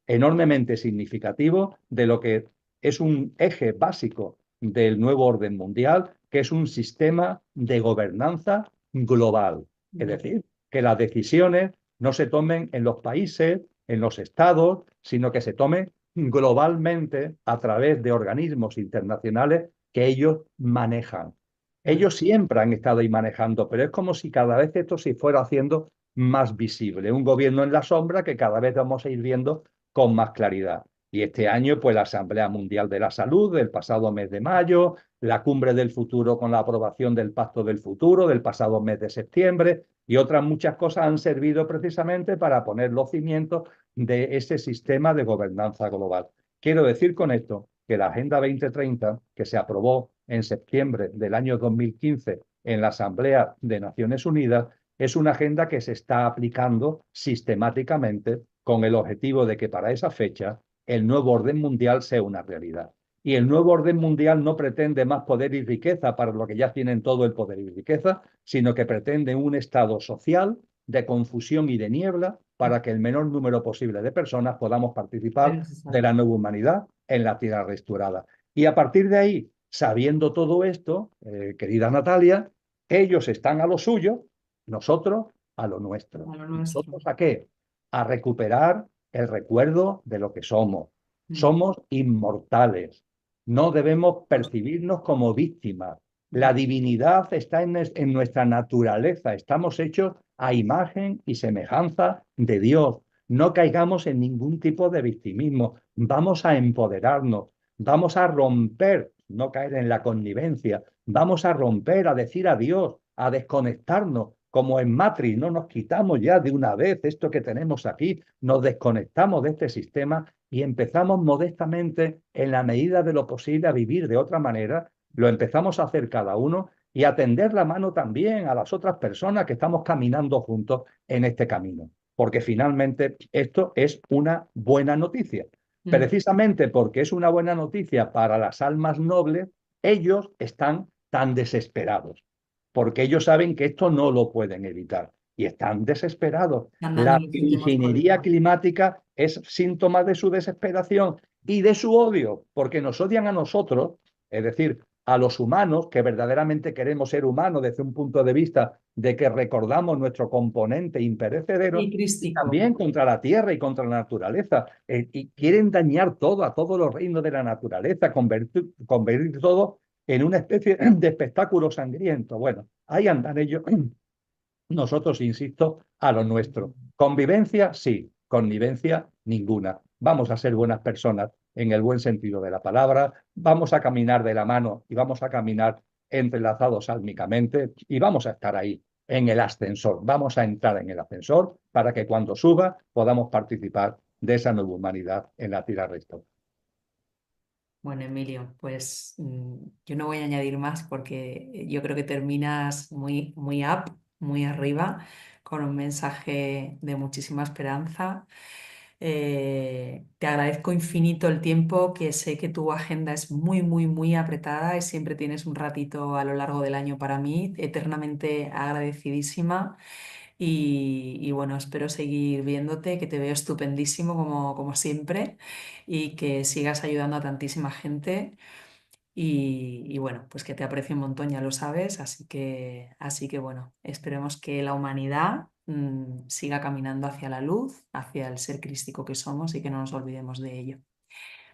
enormemente significativos de lo que es un eje básico del nuevo orden mundial, que es un sistema de gobernanza global. Es decir, que las decisiones no se tomen en los países, en los estados, sino que se tomen globalmente a través de organismos internacionales que ellos manejan. Ellos siempre han estado ahí manejando, pero es como si cada vez esto se fuera haciendo más visible. Un gobierno en la sombra que cada vez vamos a ir viendo con más claridad. Y este año, pues la Asamblea Mundial de la Salud del pasado mes de mayo, la Cumbre del Futuro con la aprobación del Pacto del Futuro del pasado mes de septiembre y otras muchas cosas han servido precisamente para poner los cimientos de ese sistema de gobernanza global. Quiero decir con esto que la Agenda 2030, que se aprobó en septiembre del año 2015 en la Asamblea de Naciones Unidas, es una agenda que se está aplicando sistemáticamente con el objetivo de que para esa fecha el nuevo orden mundial sea una realidad. Y el nuevo orden mundial no pretende más poder y riqueza para los que ya tienen todo el poder y riqueza, sino que pretende un estado social de confusión y de niebla para que el menor número posible de personas podamos
es
participar de
necesario.
la nueva humanidad en la tierra restaurada. Y a partir de ahí, sabiendo todo esto, querida Natalia, ellos están a lo suyo, nosotros a lo nuestro.
A lo nuestro.
¿Nosotros a qué? A recuperar el recuerdo de lo que somos.
Mm.
Somos inmortales. No debemos percibirnos como víctimas. La divinidad está en nuestra naturaleza. Estamos hechos a imagen y semejanza de Dios. No caigamos en ningún tipo de victimismo. Vamos a empoderarnos. Vamos a romper, no caer en la connivencia. Vamos a romper, a decir adiós, a desconectarnos. Como en Matrix, no nos quitamos ya de una vez esto que tenemos aquí, nos desconectamos de este sistema y empezamos modestamente, en la medida de lo posible, a vivir de otra manera. Lo empezamos a hacer cada uno y a tender la mano también a las otras personas que estamos caminando juntos en este camino, porque finalmente esto es una buena noticia.
Mm.
Precisamente porque es una buena noticia para las almas nobles, ellos están tan desesperados, porque ellos saben que esto no lo pueden evitar y están desesperados.
Están dando
La
los últimos
ingeniería
coletados.
climática es síntoma de su desesperación y de su odio, porque nos odian a nosotros, es decir, a los humanos, que verdaderamente queremos ser humanos desde un punto de vista de que recordamos nuestro componente
Y
imperecedero, y
crístico.
también contra la tierra y contra la naturaleza. Y quieren dañar todo, a todos los reinos de la naturaleza, convertir todo en una especie de espectáculo sangriento. Bueno, ahí andan ellos. Nosotros, insisto, a lo nuestro. Convivencia, sí. Connivencia, ninguna. Vamos a ser buenas personas en el buen sentido de la palabra. Vamos a caminar de la mano y vamos a caminar entrelazados álmicamente y vamos a estar ahí en el ascensor. Vamos a entrar en el ascensor para que cuando suba podamos participar de esa nueva humanidad en la tierra resto.
Bueno, Emilio, pues yo no voy a añadir más porque yo creo que terminas muy, muy up, muy arriba, con un mensaje de muchísima esperanza. Te agradezco infinito el tiempo, que sé que tu agenda es muy, muy, muy apretada y siempre tienes un ratito a lo largo del año para mí, eternamente agradecidísima. Y bueno, espero seguir viéndote, que te veo estupendísimo como siempre y que sigas ayudando a tantísima gente. Y bueno, pues que te aprecio un montón, ya lo sabes, así que bueno, esperemos que la humanidad siga caminando hacia la luz, hacia el ser crístico que somos y que no nos olvidemos de ello.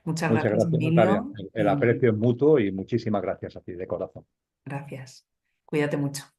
Muchas
Muchas
gracias,
gracias, Natalia.
Emilio,
El
y
aprecio es mutuo y muchísimas gracias a ti de corazón.
gracias. Cuídate mucho.